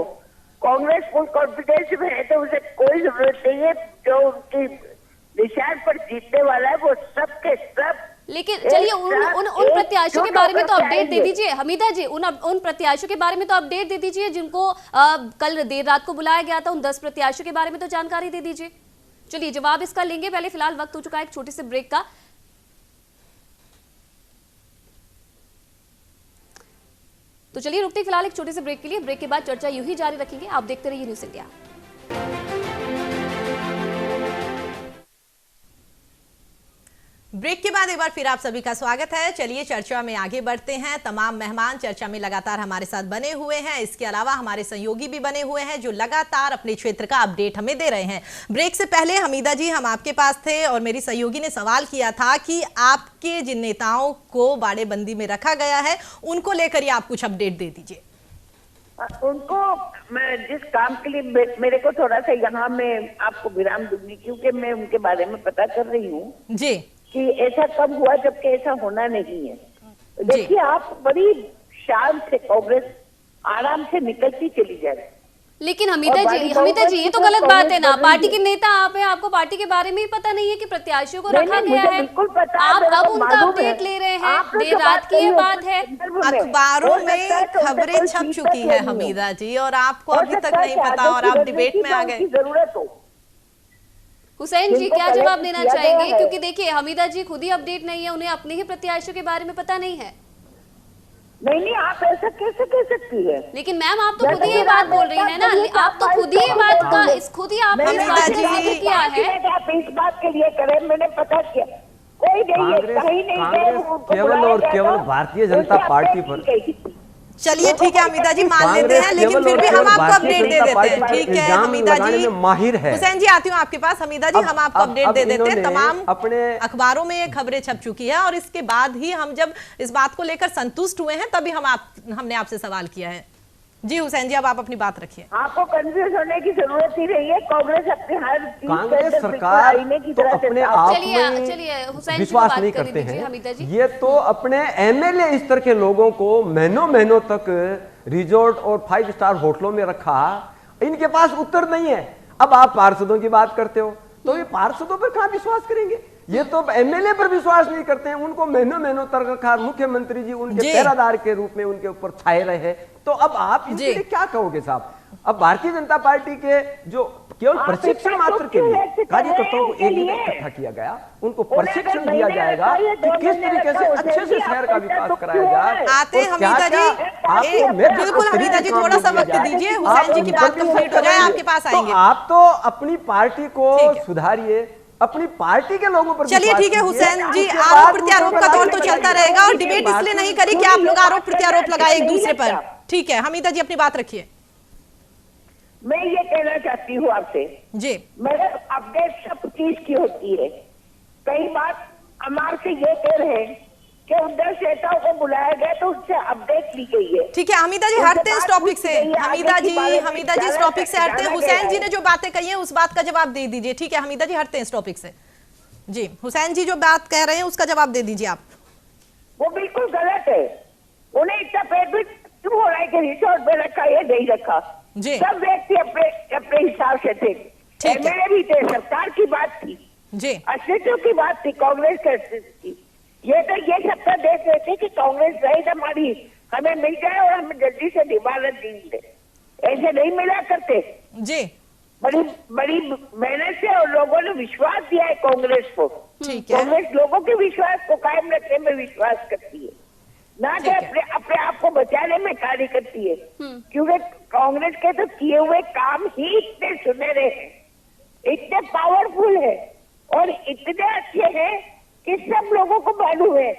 कांग्रेस फुल कॉन्फिडेंस में है तो उसे कोई जरूरत नहीं है। जो उनकी निशान पर जीतने वाला है वो सब के सब। लेकिन चलिए उन प्रत्याशियों के बारे में तो अपडेट दे दीजिए हमीदा जी, उन प्रत्याशियों के बारे में तो अपडेट दे दीजिए जिनको कल देर रात को बुलाया गया था। उन 10 प्रत्याशियों के बारे में तो जानकारी दे दीजिए। चलिए जवाब इसका लेंगे, पहले फिलहाल वक्त हो चुका है एक छोटे से ब्रेक का। तो चलिए रुकते फिलहाल एक छोटे से ब्रेक के लिए। ब्रेक के बाद चर्चा यूं ही जारी रखेंगे। आप देखते रहिए न्यूज़ इंडिया। ब्रेक के बाद एक बार फिर आप सभी का स्वागत है। चलिए चर्चा में आगे बढ़ते हैं। तमाम मेहमान चर्चा में लगातार हमारे साथ बने हुए हैं। इसके अलावा हमारे सहयोगी भी बने हुए हैं जो लगातार अपने क्षेत्र का अपडेट हमें दे रहे हैं। ब्रेक से पहले हमीदा जी हम आपके पास थे और मेरी सहयोगी ने सवाल किया था कि आपके जिन नेताओं को बाड़ेबंदी में रखा गया है उनको लेकर ही आप कुछ अपडेट दे दीजिए। उनको मैं जिस काम के लिए मेरे को थोड़ा सा यहाँ मैं आपको विराम दूंगी क्योंकि मैं उनके बारे में पता कर रही हूँ जी कि ऐसा कब हुआ जबकि ऐसा होना नहीं है। देखिए, आप बड़ी शान से कांग्रेस आराम से निकलती चली जाए। लेकिन हमीदा जी ये तो गलत बात है ना। पार्टी के नेता आप हैं, आपको पार्टी के बारे में ही पता नहीं है कि प्रत्याशियों को रखा गया है। बिल्कुल पता आप अब उनका अपडेट ले रहे हैं। देर रात की ये बात है, अखबारों में खबरें छप चुकी है हमीदा जी और आपको अभी तक नहीं पता और आप डिबेट में आ गए। जरूरत हो हुसैन जी क्या जवाब देना चाहेंगे? क्योंकि देखिए हमीदा जी खुद ही अपडेट नहीं है, उन्हें अपने ही प्रत्याशियों के बारे में पता नहीं है। नहीं, आप ऐसा कैसे कह सकती है? लेकिन मैम आप तो खुद ही ये बात बोल रही हैं ना, आप तो खुद ही ये बात का खुद ही आपने इस बात का जिक्र किया है। आप इस बात के लिए करें, मैंने पता किया कोई नहीं है, कहीं नहीं केवल और केवल भारतीय जनता पार्टी पर। चलिए ठीक है हमीदा जी मान लेते हैं, लेकिन फिर भी हम आपको अपडेट दे देते हैं। ठीक है हमीदा जी, माहिर है। हुसैन जी आती हूँ आपके पास। हमीदा जी हम आपको अपडेट दे देते हैं। तमाम अपने अखबारों में ये खबरें छप चुकी है और इसके बाद ही हम जब इस बात को लेकर संतुष्ट हुए हैं तभी हमने आपसे सवाल किया है। जी हुसैन जी अब आप अपनी बात रखिए। आपको कंफ्यूज होने की जरूरत ही नहीं है। कांग्रेस अपने हर कांग्रेस सरकार तो अपने आप में विश्वास नहीं करते हैं। ये तो अपने एमएलए स्तर के लोगों को महीनों तक रिजॉर्ट और 5 स्टार होटलों में रखा, इनके पास उत्तर नहीं है। अब आप पार्षदों की बात करते हो तो ये पार्षदों पर कहां विश्वास करेंगे? ये तो एमएलए पर विश्वास नहीं करते हैं। उनको महीनों तक रखा, मुख्यमंत्री जी उनके पहरादार के रूप में उनके ऊपर छाए रहे। तो अब आप इसके लिए क्या कहोगे साहब? अब भारतीय जनता पार्टी के जो केवल प्रशिक्षण मात्र के लिए कार्यकर्ताओं को एक जगह इकट्ठा किया गया, उनको प्रशिक्षण दिया जाएगा कि किस तरीके से अच्छे से शहर का विकास कराया जाए। आते हमीदा जी, बिल्कुल हमीदा जी थोड़ा सा वक्त दीजिए, हुसैन जी की बात कंप्लीट हो जाए, आपके पास आएंगे। आप तो अपनी पार्टी को सुधारिए, अपनी पार्टी के लोगों पर। चलिए ठीक है हुसैन जी, आरोप प्रत्यारोप का दौर तो चलता रहेगा और डिबेट इसलिए नहीं करी कि आप लोग आरोप प्रत्यारोप लगाए एक दूसरे पर। ठीक है हमीदा जी अपनी बात रखिए। मैं ये कहना चाहती हूँ आपसे जी, मेरे अपडेट सब चीज की होती है। कई बार हमारे से ये कह रहे हैं कि उन 10 नेताओं को बुलाया गया तो उससे अपडेट ली गई है। ठीक है हमीदा जी हटते हैं इस टॉपिक से। हमीदा जी इस टॉपिक से हटते हैं। हुसैन जी ने जो बातें कही हैं उस बात का जवाब दे दीजिए। ठीक है हमीदा जी हटते हैं इस टॉपिक से। जी हुसैन जी जो बात कह रहे हैं उसका जवाब दे दीजिए आप। वो बिल्कुल गलत है। उन्हें इतना पेट भी क्यों हो रहा है कि रिसोर्ट में रखा ये नहीं रखा? जी सब व्यक्ति अपने हिसाब से थे। एमएलए भी थे, सरकार की बात थी जी, अस्तित्व की बात थी, कांग्रेस के अस्तित्व की। ये तो ये सबका देख रहे थे कि कांग्रेस रही हमारी हमें मिल जाए और हमें जल्दी से निवारण दी। ऐसे नहीं मिला करते जी। बड़ी बड़ी मेहनत से और लोगों ने विश्वास दिया है कांग्रेस को। ठीक है। कांग्रेस लोगों के विश्वास को कायम रखने में विश्वास करती है, ना कि अपने आप को बचाने में कार्य करती है। क्योंकि कांग्रेस के तो किए हुए काम ही इतने सुनहरे हैं, इतने पावरफुल है और इतने अच्छे हैं कि सब लोगों को मालूम है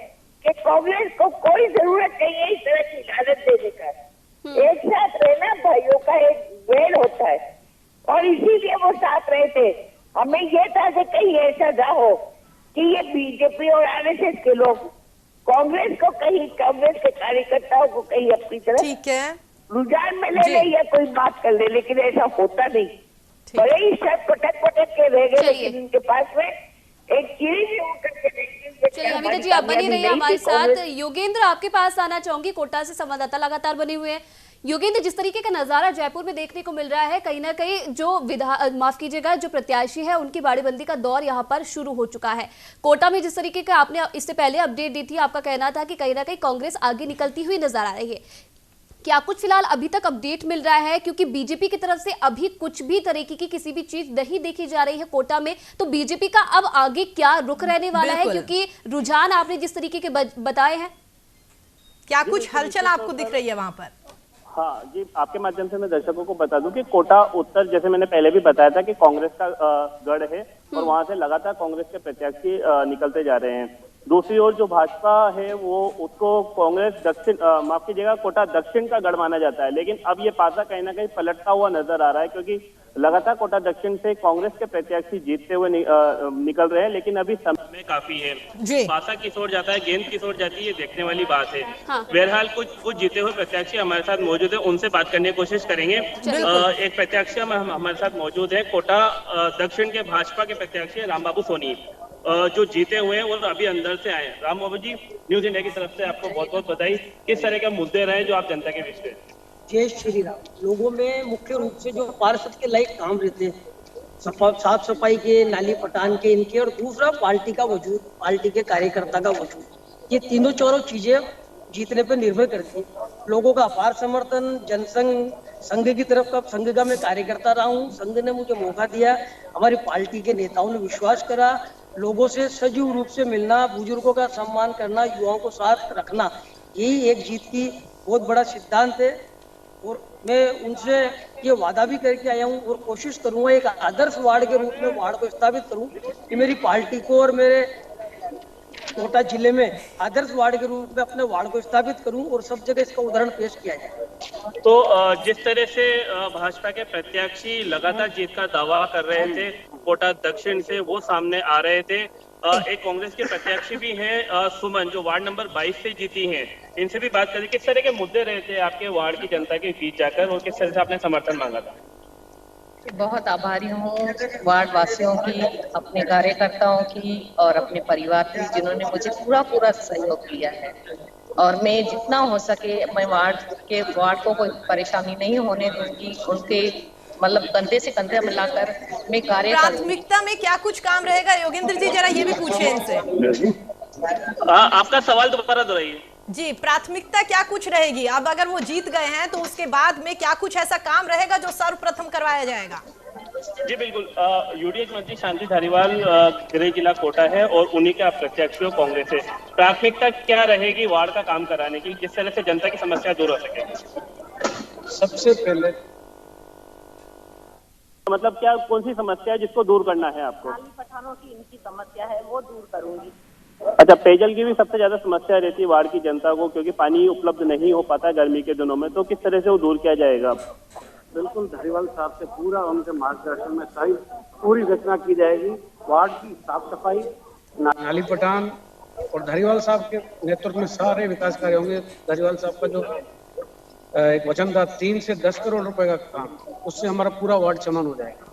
कि कांग्रेस को कोई जरूरत नहीं है इस तरह की इजाजत देने का। एक साथ रहना भाइयों का एक वेल होता है और इसीलिए वो साथ रहे थे। हमें ये था कि कहीं ऐसा ना हो कि ये बीजेपी और आरएसएस के लोग कांग्रेस को कहीं, कांग्रेस के कार्यकर्ताओं को कहीं अपनी तरफ ठीक है रुझान में ले ले या कोई बात कर ले, लेकिन ऐसा होता नहीं। बड़े ही सब पटक के रह गए, लेकिन इनके पास में एक चीज भी उतर के देखी। चलिए अमिता जी, आप बनी रहिए हमारे साथ। योगेंद्र, आपके पास आना चाहूंगी, कोटा से संवाददाता लगातार बने हुए हैं। योगेंद्र, जिस तरीके का नजारा जयपुर में देखने को मिल रहा है, कहीं ना कहीं जो जो प्रत्याशी है उनकी बाड़ीबंदी का दौर यहां पर शुरू हो चुका है। कोटा में जिस तरीके का आपने इससे पहले अपडेट दी थी, आपका कहना था कि कहीं ना कहीं कांग्रेस आगे निकलती हुई नजर आ रही है। क्या कुछ फिलहाल अभी तक अपडेट मिल रहा है? क्योंकि बीजेपी की तरफ से अभी कुछ भी तरीके की किसी भी चीज नहीं देखी जा रही है कोटा में, तो बीजेपी का अब आगे क्या रुख रहने वाला है? क्योंकि रुझान आपने जिस तरीके के बताए हैं, क्या कुछ हलचल आपको दिख रही है वहां पर? हाँ जी, आपके माध्यम से मैं दर्शकों को बता दूं कि कोटा उत्तर, जैसे मैंने पहले भी बताया था कि कांग्रेस का गढ़ है और वहां से लगातार कांग्रेस के प्रत्याशी निकलते जा रहे हैं। दूसरी ओर जो भाजपा है वो उसको कांग्रेस दक्षिण, माफ कीजिएगा, कोटा दक्षिण का गढ़ माना जाता है, लेकिन अब ये पासा कहीं ना कहीं पलटता हुआ नजर आ रहा है, क्योंकि लगातार कोटा दक्षिण से कांग्रेस के प्रत्याशी जीतते हुए निकल रहे हैं, लेकिन अभी समय काफी है। पासा किस ओर जाता है, गेंद किस ओर जाती है, ये देखने वाली बात है। बहरहाल कुछ जीते हुए प्रत्याशी हमारे साथ मौजूद है, उनसे बात करने की कोशिश करेंगे। एक प्रत्याशी हमारे साथ मौजूद है, कोटा दक्षिण के भाजपा के प्रत्याशी राम बाबू सोनी, जो जीते हुए हैं और अभी अंदर से आए। राम बाबू जी, न्यूज इंडिया की तरफ से आपको बहुत बहुत बधाई। किस तरह के मुद्दे रहे जो आप जनता के बीच में? जय श्री राम। लोगों में मुख्य रूप से जो पार्षद के लायक काम रहते हैं, साफ सफाई के, नाली पटान के, इनके, और दूसरा पार्टी का वजूद, पार्टी के कार्यकर्ता का वजूद, ये तीनों चारों चीजें जीतने पर निर्भर करती है। लोगों का अपार समर्थन, जनसंघ, संघ की तरफ का, संघ का मैं कार्यकर्ता रहा हूँ, संघ ने मुझे मौका दिया, हमारी पार्टी के नेताओं ने विश्वास करा, लोगों से सजीव रूप से मिलना, बुजुर्गों का सम्मान करना, युवाओं को साथ रखना, यही एक जीत की बहुत बड़ा सिद्धांत है। और मैं उनसे ये वादा भी करके आया हूँ और कोशिश करूंगा एक आदर्श वार्ड के रूप में वार्ड को स्थापित करूं कि मेरी पार्टी को और मेरे कोटा जिले में आदर्श वार्ड के रूप में अपने वार्ड को स्थापित करूं और सब जगह इसका उदाहरण पेश किया जाए। तो जिस तरह से भाजपा के प्रत्याशी लगातार जीत का दावा कर रहे थे कोटा दक्षिण से, वो सामने आ रहे थे। एक कांग्रेस के प्रत्याशी भी हैं सुमन, जो वार्ड नंबर 22 से जीती हैं, इनसे भी बात करें। किस तरह के मुद्दे रहे थे आपके वार्ड की जनता के बीच जाकर और किस तरह से आपने समर्थन मांगा था? बहुत आभारी हूँ वार्ड वासियों की, अपने कार्यकर्ताओं की और अपने परिवार की, जिन्होंने मुझे पूरा सहयोग किया है। और मैं जितना हो सके मैं वार्ड को कोई परेशानी नहीं होने दूंगी। उनके मतलब कंधे से कंधे मिलाकर मैं कार्य करूंगी। प्राथमिकता में क्या कुछ काम रहेगा योगेंद्र जी, जरा ये भी पूछे इनसे। आपका सवाल दोबारा दोहराइए। जी, प्राथमिकता क्या कुछ रहेगी? अब अगर वो जीत गए हैं तो उसके बाद में क्या कुछ ऐसा काम रहेगा जो सर्वप्रथम करवाया जाएगा? जी बिल्कुल, यूडीएच मंत्री शांति धारीवाल गृह जिला कोटा है और उन्हीं के प्रत्याशी कांग्रेस है। प्राथमिकता क्या रहेगी वार्ड का काम कराने की, जिस तरह से जनता की समस्या दूर हो सके? सबसे पहले मतलब क्या, कौन सी समस्या है जिसको दूर करना है आपको? नाली पठानों की इनकी समस्या है, वो दूर करूंगी। अच्छा, पेयजल की भी सबसे ज्यादा समस्या रहती है वार्ड की जनता को, क्योंकि पानी उपलब्ध नहीं हो पाता गर्मी के दिनों में, तो किस तरह से वो दूर किया जाएगा? बिल्कुल, धारीवाल साहब से पूरा उनके मार्गदर्शन में सारी पूरी रचना की जाएगी। वार्ड की साफ सफाई, नाली पटान और धारीवाल साहब के नेतृत्व में सारे विकास कार्य होंगे। धारीवाल साहब का जो एक वचन था 3 से 10 करोड़ रुपए का काम, उससे हमारा पूरा वार्ड समान हो जाएगा।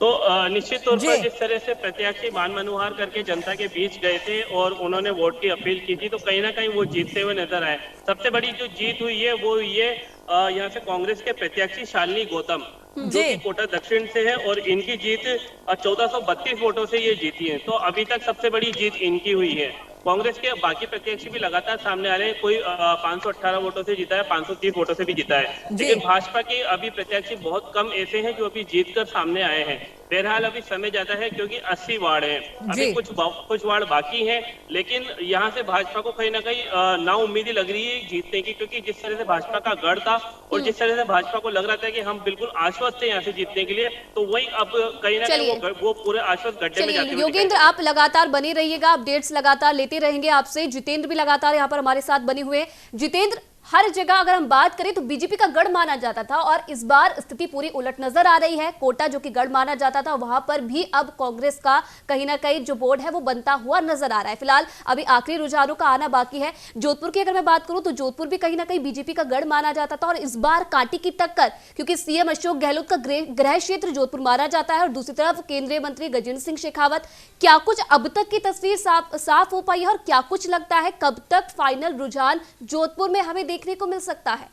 तो निश्चित तौर पर जिस तरह से प्रत्याशी मान मनोहार करके जनता के बीच गए थे और उन्होंने वोट की अपील की थी, तो कहीं ना कहीं वो जीतते हुए नजर आए। सबसे बड़ी जो जीत हुई है वो ये यहाँ से कांग्रेस के प्रत्याशी शालिनी गौतम, जो कि कोटा दक्षिण से है, और इनकी जीत 1432 वोटों से ये जीती है। तो अभी तक सबसे बड़ी जीत इनकी हुई है। कांग्रेस के बाकी प्रत्याशी भी लगातार सामने आ रहे हैं। कोई 518 वोटों से जीता है, 530 वोटों से भी जीता है, लेकिन भाजपा के अभी प्रत्याशी बहुत कम ऐसे हैं जो अभी जीतकर सामने आए हैं। बहरहाल अभी समय ज्यादा है क्योंकि 80 वार्ड हैं, अभी कुछ वार्ड बाकी हैं, लेकिन यहाँ से भाजपा को कहीं ना कहीं नाउम्मीदी लग रही है जीतने की, क्योंकि जिस तरह से भाजपा का गढ़ था और जिस तरह से भाजपा को लग रहा था कि हम बिल्कुल आश्वस्त थे यहाँ से जीतने के लिए, तो वही अब कहीं ना कहीं वो पूरे आश्वस्त गड्ढे में जाते हुए। योगेंद्र, आप लगातार बने रहिएगा, अपडेट्स लगातार लेते रहेंगे आपसे। जितेंद्र भी लगातार यहाँ पर हमारे साथ बने हुए। जितेंद्र, हर जगह अगर हम बात करें तो बीजेपी का गढ़ माना जाता था और इस बार स्थिति पूरी उलट नजर आ रही है। कोटा जो कि गढ़ माना जाता था, वहां पर भी अब कांग्रेस का कहीं ना कहीं जो बोर्ड है वो बनता हुआ नजर आ रहा है। फिलहाल अभी आखिरी रुझानों का आना बाकी है। जोधपुर की अगर मैं बात करूं तो जोधपुर भी कहीं ना कहीं बीजेपी का गढ़ माना जाता था और इस बार कांटे की टक्कर, क्योंकि सीएम अशोक गहलोत का गृह क्षेत्र जोधपुर माना जाता है और दूसरी तरफ केंद्रीय मंत्री गजेंद्र सिंह शेखावत। क्या कुछ अब तक की तस्वीर साफ हो पाई है और क्या कुछ लगता है कब तक फाइनल रुझान जोधपुर में हमें देखने को मिल सकता है?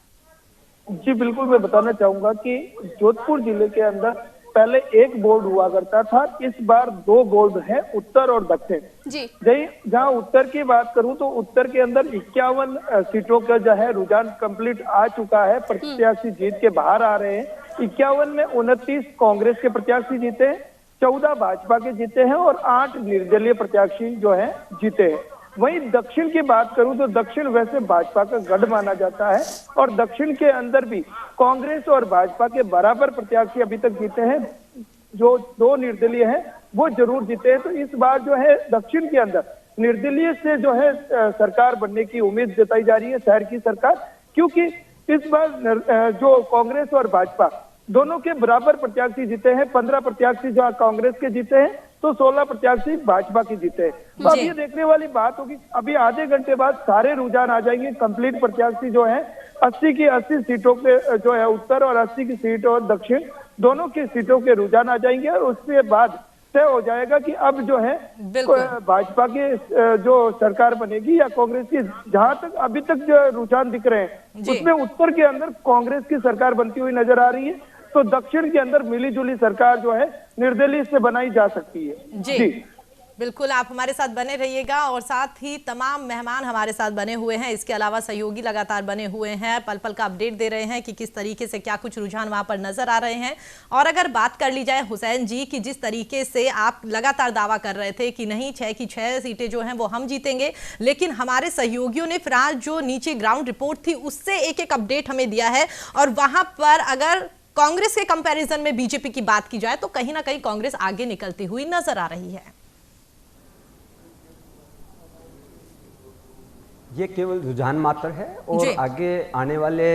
जी बिल्कुल, मैं बताना चाहूंगा कि जोधपुर जिले के अंदर पहले एक बोर्ड हुआ करता था, इस बार 2 बोर्ड है, उत्तर और दक्षिण जी। जहां उत्तर की बात करूं तो उत्तर के अंदर 51 सीटों का जो है रुझान कंप्लीट आ चुका है, प्रत्याशी जीत के बाहर आ रहे हैं। 51 में 29 कांग्रेस के प्रत्याशी जीते हैं, 14 भाजपा के जीते हैं और 8 निर्दलीय प्रत्याशी जो है जीते हैं। वहीं दक्षिण की बात करूं तो दक्षिण वैसे भाजपा का गढ़ माना जाता है और दक्षिण के अंदर भी कांग्रेस और भाजपा के बराबर प्रत्याशी अभी तक जीते हैं। जो 2 निर्दलीय हैं वो जरूर जीते हैं। तो इस बार जो है दक्षिण के अंदर निर्दलीय से जो है सरकार बनने की उम्मीद जताई जा रही है, शहर की सरकार, क्योंकि इस बार जो कांग्रेस और भाजपा दोनों के बराबर प्रत्याशी जीते हैं। 15 प्रत्याशी जो कांग्रेस के जीते हैं तो 16 प्रत्याशी भाजपा की जीते हैं। तो अब ये देखने वाली बात होगी, अभी आधे घंटे बाद सारे रुझान आ जाएंगे। कंप्लीट प्रत्याशी जो है 80 की 80 सीटों पे जो है उत्तर और 80 की सीट और दक्षिण दोनों की सीटों के रुझान आ जाएंगे और उसके बाद तय हो जाएगा कि अब जो है भाजपा की जो सरकार बनेगी या कांग्रेस की। जहां तक अभी तक जो रुझान दिख रहे हैं उसमें उत्तर के अंदर कांग्रेस की सरकार बनती हुई नजर आ रही है, तो दक्षिण के अंदर मिलीजुली सरकार जो है निर्दलीय से बनाई जा सकती है। जी बिल्कुल, आप हमारे साथ बने रहिएगा और साथ ही तमाम मेहमान हमारे साथ बने हुए हैं, इसके अलावा सहयोगी लगातार बने हुए हैं, पल पल का अपडेट दे रहे हैं कि किस तरीके से क्या कुछ रुझान वहां पर नजर आ रहे हैं। और अगर बात कर ली जाए हुसैन जी की, जिस तरीके से आप लगातार दावा कर रहे थे कि नहीं 6 की 6 सीटें जो हैं वो हम जीतेंगे, लेकिन हमारे सहयोगियों ने फिलहाल जो नीचे ग्राउंड रिपोर्ट थी उससे एक अपडेट हमें दिया है और वहां पर अगर कांग्रेस के कंपैरिजन में बीजेपी की बात की जाए तो कहीं ना कहीं कांग्रेस आगे निकलती हुई नजर आ रही है। ये केवल रुझान मात्र है और आगे आने वाले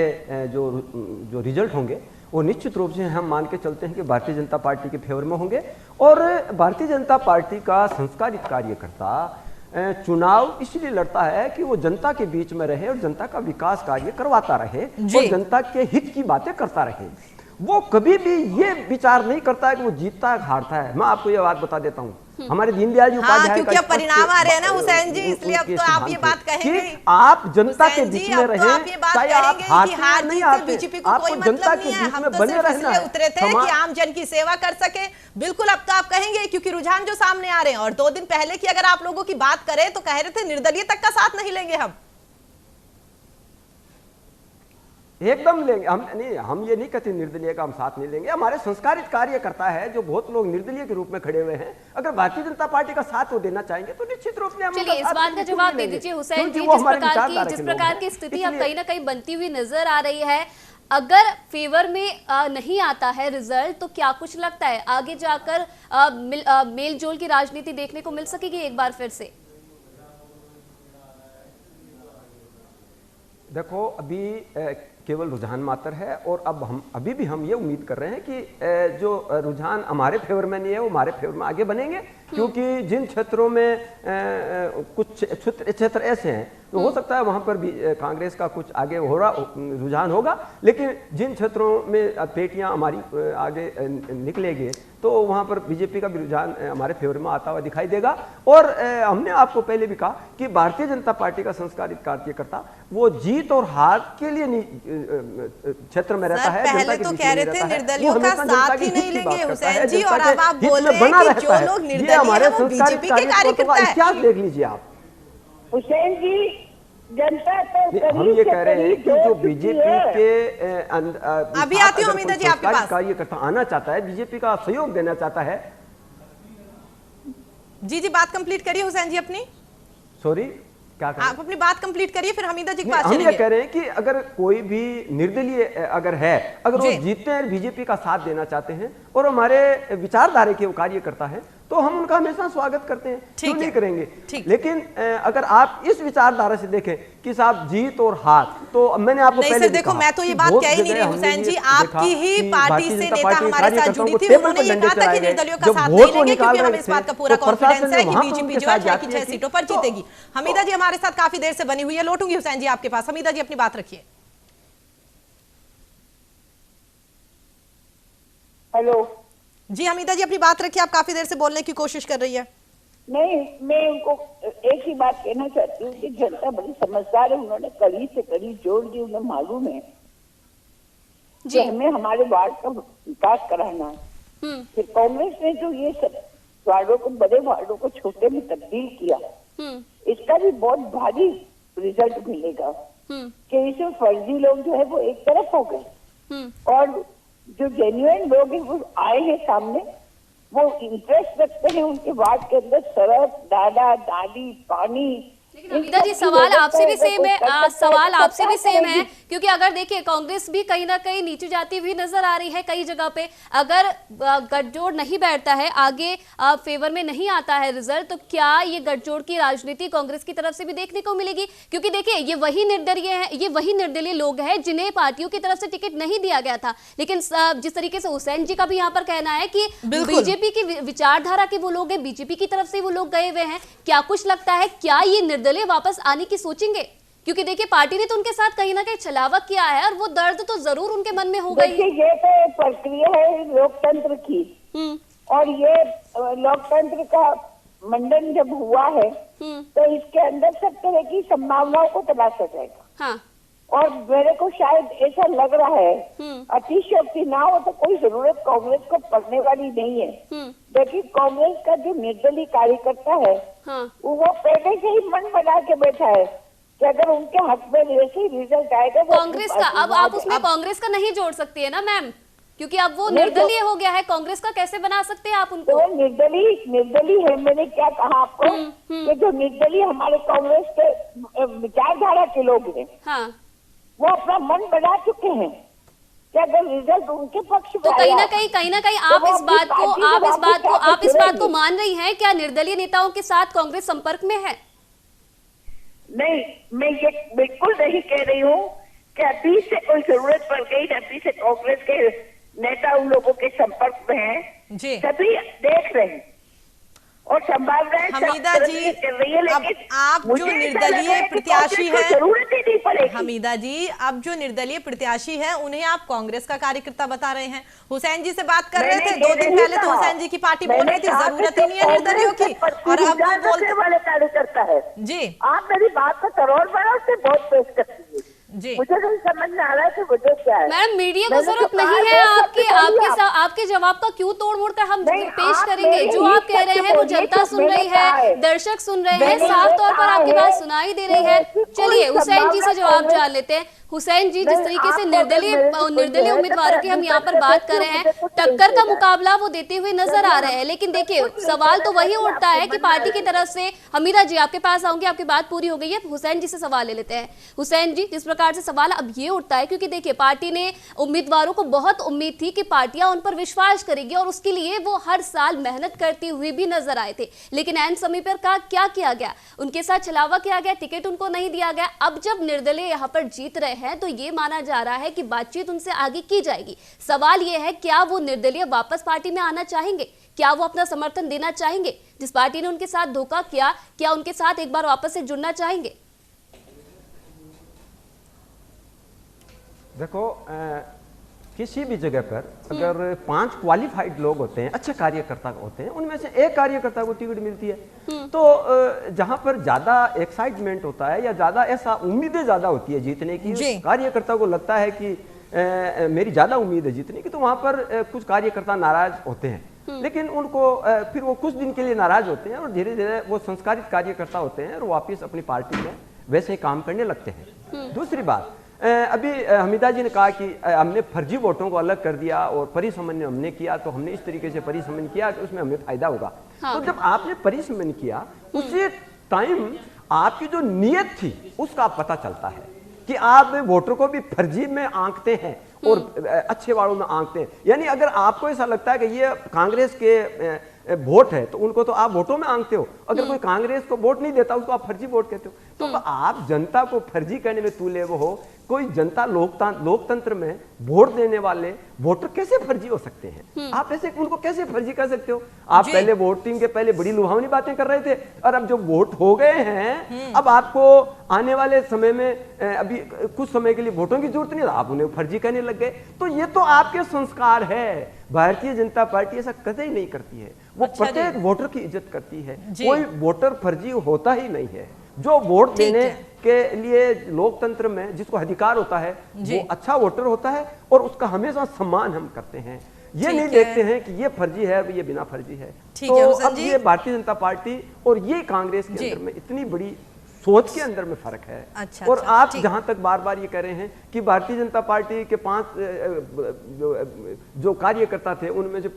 जो रिजल्ट होंगे वो निश्चित रूप से हम मान के चलते हैं कि भारतीय जनता पार्टी के फेवर में होंगे। और भारतीय जनता पार्टी का संस्कारित कार्यकर्ता चुनाव इसलिए लड़ता है कि वो जनता के बीच में रहे और जनता का विकास कार्य करवाता रहे और जनता के हित की बातें करता रहे। वो कभी भी ये विचार नहीं करता है कि वो जीतता है हारता है। मैं आपको ये बात बता देता हूँ, हमारे दीनदयाल जी उपाध्याय क्योंकि अब परिणाम आ रहे हैं ना हुसैन जी, इसलिए अब तो आप ये बात कहेंगे कि आप जनता के बीच में रहे, चाहे आप हार नहीं आते, बीजेपी को कोई मतलब नहीं है, हम तो सिर्फ इसलिए उतरे थे कि आम जन की सेवा कर सके। बिल्कुल, अब तो आप कहेंगे क्योंकि रुझान जो सामने आ रहे हैं। और 2 दिन पहले की अगर आप लोगों की बात करें तो कह रहे थे निर्दलीय तक का साथ नहीं लेंगे हम। एकदम लेंगे हम ये नहीं कहते निर्दलीय का हम साथ नहीं लेंगे। हमारे संस्कारित कार्यकर्ता है जो बहुत लोग निर्दलीय के रूप में खड़े हुए हैं, अगर भारतीय जनता पार्टी का साथ वो देना चाहेंगे तो निश्चित रूप से हम चलिए इस बात का जवाब दे दीजिए हुसैन जी। जिस प्रकार की स्थिति अब कहीं ना कहीं बनती हुई नजर आ रही है, अगर फेवर में नहीं आता है रिजल्ट तो क्या कुछ लगता है आगे जाकर मेल जोल की राजनीति देखने को मिल सकेगी एक बार फिर से? देखो, अभी केवल रुझान मात्र है और अब हम अभी भी हम ये उम्मीद कर रहे हैं कि जो रुझान हमारे फेवर में नहीं है वो हमारे फेवर में आगे बनेंगे, क्योंकि जिन क्षेत्रों में कुछ क्षेत्र ऐसे हैं तो हो सकता है वहां पर भी कांग्रेस का कुछ आगे हो रहा रुझान होगा, लेकिन जिन क्षेत्रों में पेटियां हमारी आगे निकलेगी तो वहां पर बीजेपी का भी रुझान हमारे फेवर में आता हुआ दिखाई देगा। और हमने आपको पहले भी कहा कि भारतीय जनता पार्टी का संस्कारित कार्यकर्ता वो जीत और हार के लिए क्षेत्र में रहता है। पहले तो कह रहे थे निर्दलीयों का साथ ही नहीं लेंगे हुसैन जी, और अब आप बोल रहे हैं कि जो लोग निर्दलीय हैं वो बीजेपी के कार्यकर्ता हैं। इतिहास देख लीजिए आप, हुसैन जी जनता तो हम ये कह रहे हैं कि जो बीजेपी के अभी आती हूँ हमीदा जी आपके पास। कार्यकर्ता आना चाहता है, बीजेपी का सहयोग देना चाहता है। जी बात कंप्लीट करिए हुसैन जी अपनी। सॉरी, क्या करें? आप अपनी बात कंप्लीट करिए, फिर हमीदा जी के पास हम ये चलेंगे। कह रहे हैं कि अगर कोई भी निर्दलीय अगर है, अगर वो जीतते हैं, बीजेपी का साथ देना चाहते हैं और हमारे विचारधारा के वो कार्यकर्ता हैं, तो हम उनका हमेशा स्वागत करते हैं, क्यों नहीं करेंगे। लेकिन अगर आप इस विचारधारा से देखें कि साहब जीत और हार, तो मैंने आपको पहले देखो, मैं तो ये बात कह ही नहीं रही हुसैन जी, आपकी ही पार्टी से नेता हमारे साथ जुड़ी थी, उन्होंने ये कहा था कि निर्दलियों का साथ नहीं लेंगे क्योंकि हमें इस बात का पूरा कॉन्फिडेंस है कि बीजेपी जो है 6 की 6 सीटों पर जीतेगी। हमीदा जी हमारे साथ काफी देर से बनी हुई है, लौटूंगी हुसैन जी आपके पास। हमीदा जी अपनी बात रखिए। हेलो जी हमीदा जी अपनी बात रखिए, आप काफी देर से बोलने की कोशिश कर रही है। नहीं, मैं उनको एक ही बात कहना चाहती हूँ कि जनता बड़ी समझदार है, उन्होंने कड़ी से कड़ी जोड़ दी। उन्हें मालूम है कि हमें हमारे वार्ड का विकास कराना है। फिर कांग्रेस ने जो ये सब वार्डों को, बड़े वार्डों को छोटे में तब्दील किया, इसका भी बहुत भारी रिजल्ट मिलेगा कि इसमें फर्जी लोग जो है वो एक तरफ हो गए और जो जेन्युइन लोग हैं वो आए हैं सामने, वो इंटरेस्ट रखते हैं उनके वार्ड के अंदर सड़क, दादा दादी, पानी। लेकिन हमीदा जी सवाल आपसे भी सेम है, सवाल आपसे भी सेम है, क्योंकि अगर देखिए कांग्रेस भी कहीं ना कहीं नीचे जाती हुई नजर आ रही है कई जगह पे। अगर गठजोड़ नहीं बैठता है, आगे फेवर में नहीं आता है रिजल्ट, तो क्या ये गठजोड़ की राजनीति कांग्रेस की तरफ से भी देखने को मिलेगी? क्योंकि देखिए ये वही निर्दलीय है, ये वही निर्दलीय लोग हैं जिन्हें पार्टियों की तरफ से टिकट नहीं दिया गया था। लेकिन जिस तरीके से हुसैन जी का भी यहाँ पर कहना है कि बीजेपी की विचारधारा के वो लोग हैं, बीजेपी की तरफ से वो लोग गए हुए हैं, क्या कुछ लगता है क्या ये निर्दलीय वापस आने की सोचेंगे? क्योंकि देखिए पार्टी ने तो उनके साथ कहीं ना कहीं छलावा किया है और वो दर्द तो जरूर उनके मन में हो गई। ये तो प्रक्रिया है लोकतंत्र की, और ये लोकतंत्र का मंडन जब हुआ है तो इसके अंदर सब तरह की संभावनाओं को तलाशा जाएगा। हाँ। और मेरे को शायद ऐसा लग रहा है, अतिशयोक्ति ना हो तो कोई जरूरत कांग्रेस को पड़ने वाली नहीं है। देखिए कांग्रेस का जो निर्दलीय कार्यकर्ता है, वो पहले से ही मन बना के बैठा है कि अगर उनके हक में जैसे ही रिजल्ट आएगा कांग्रेस का, अब आप उसमें कांग्रेस का नहीं जोड़ सकती है ना मैम, क्योंकि अब वो निर्दलीय हो गया है। कांग्रेस का कैसे बना सकते हैं आप उनको? तो निर्दलीय है। मैंने क्या कहा आपको कि जो निर्दलीय हमारे कांग्रेस के विचारधारा के लोग हैं, वो अपना मन बना चुके हैं कि अगर रिजल्ट उनके पक्ष में तो कहीं ना कहीं आप इस बात को मान रही हैं? क्या निर्दलीय नेताओं के साथ कांग्रेस संपर्क में है? नहीं, मैं ये बिल्कुल नहीं कह रही हूँ कि अभी से कोई जरूरत पड़ गई, अभी से कांग्रेस के नेता उन लोगों के संपर्क में हैं, सभी देख रहे हैं और संभावनाएं हमीदा जी, अब आप जो निर्दलीय प्रत्याशी हैं, जरूरत ही नहीं पड़ेगी। हमीदा जी, अब जो निर्दलीय प्रत्याशी हैं उन्हें आप कांग्रेस का कार्यकर्ता बता रहे हैं। हुसैन जी से बात कर रहे थे 2 दिन पहले, तो हुसैन जी की पार्टी बोल रही थी जरूरत ही नहीं है निर्दलियों की, और अब वो बोलते वाले कार्यकर्ता है। जी आप मेरी बात को तरोड़ बढ़ाओ से बहुत पेश करती है। मुझे नहीं समझ में आ रहा है कि वजह क्या है। मैडम मीडिया को जरूरत नहीं है आपके जवाब का क्यों तोड़ मोड़ कर हम पेश करेंगे? जो आप कह रहे हैं वो जनता सुन रही है, दर्शक सुन रहे हैं, साफ तौर पर आपकी बात सुनाई दे रही है। चलिए हुसैन जी से जवाब जान लेते हैं। हुसैन जी, जिस तरीके से निर्दलीय उम्मीदवारों की हम यहाँ पर बात कर रहे हैं, टक्कर का मुकाबला वो देते हुए नजर आ रहे हैं, लेकिन देखिए सवाल तो वही उठता है कि पार्टी की तरफ से, हमीदा जी आपके पास आऊंगी, आपकी बात पूरी हो गई है, हुसैन जी से सवाल ले लेते हैं। हुसैन जी, जिस प्रकार से सवाल अब ये उठता है, क्योंकि देखिए पार्टी ने उम्मीदवारों को बहुत उम्मीद थी कि पार्टियां उन पर विश्वास करेगी और उसके लिए वो हर साल मेहनत करते हुए भी नजर आए थे, लेकिन एन समय पर क्या किया गया? उनके साथ छलावा किया गया, टिकट उनको नहीं दिया गया। अब जब निर्दलीय यहाँ पर जीत रहे हैं तो ये माना जा रहा है कि बातचीत उनसे आगे की जाएगी। सवाल ये है, क्या वो निर्दलीय वापस पार्टी में आना चाहेंगे? क्या वो अपना समर्थन देना चाहेंगे? जिस पार्टी ने उनके साथ धोखा किया, क्या उनके साथ एक बार वापस से जुड़ना चाहेंगे? देखो, किसी भी जगह पर अगर 5 क्वालिफाइड लोग होते हैं, अच्छे कार्यकर्ता होते हैं, उनमें से एक कार्यकर्ता को टिकट मिलती है, तो जहां पर ज्यादा एक्साइटमेंट होता है या ज्यादा ऐसा उम्मीदें ज्यादा होती है जीतने की, कार्यकर्ता को लगता है कि मेरी ज्यादा उम्मीद है जीतने की, तो वहां पर कुछ कार्यकर्ता नाराज होते हैं। लेकिन उनको फिर वो कुछ दिन के लिए नाराज होते हैं और धीरे धीरे वो संस्कारित कार्यकर्ता होते हैं और वापस अपनी पार्टी में वैसे ही काम करने लगते हैं। दूसरी बात, अभी हमीदा जी ने कहा कि हमने फर्जी वोटों को अलग कर दिया और परिसमन्वय हमने किया, तो हमने इस तरीके से परिसमन्वय किया कि उसमें हमें फायदा होगा। तो जब आपने परिसमन्वय किया उसी टाइम आपकी जो नीयत थी उसका पता चलता है कि आप वोटर को भी फर्जी में आंकते हैं और अच्छे वालों में आंकते हैं। यानी अगर आपको ऐसा लगता है कि ये कांग्रेस के वोट है तो उनको तो आप वोटों में आंकते हो, अगर कोई कांग्रेस को वोट नहीं देता उसको आप फर्जी वोट कहते हो। तो आप जनता को फर्जी करने में तुले हो। कोई जनता लोकतंत्र में वोट देने वाले वोटर कैसे फर्जी हो सकते हैं? आप ऐसे उनको कैसे फर्जी कर सकते हो? आप पहले वोटिंग के पहले बड़ी लुभावनी बातें कर रहे थे और अब जो वोट हो गए हैं अब आपको आने वाले समय में अभी कुछ समय के लिए वोटों की जरूरत नहीं, आप उन्हें फर्जी करने लग गए। तो ये तो आपके संस्कार है। भारतीय जनता पार्टी ऐसा कतई नहीं करती है, वो प्रत्येक वोटर की इज्जत करती है। कोई वोटर फर्जी होता ही नहीं है। जो वोट देने के लिए लोकतंत्र में जिसको अधिकार होता है वो अच्छा वोटर होता है और उसका हमेशा सम्मान हम करते हैं। ये नहीं देखते हैं कि ये फर्जी है ये बिना फर्जी है। तो अब ये भारतीय जनता पार्टी और ये कांग्रेस के अंदर में इतनी बड़ी सोच के अंदर में फर्क है। और आप जहां तक बार बार ये कह रहे हैं कि भारतीय जनता पार्टी के 5 जो कार्यकर्ता थे उनमें से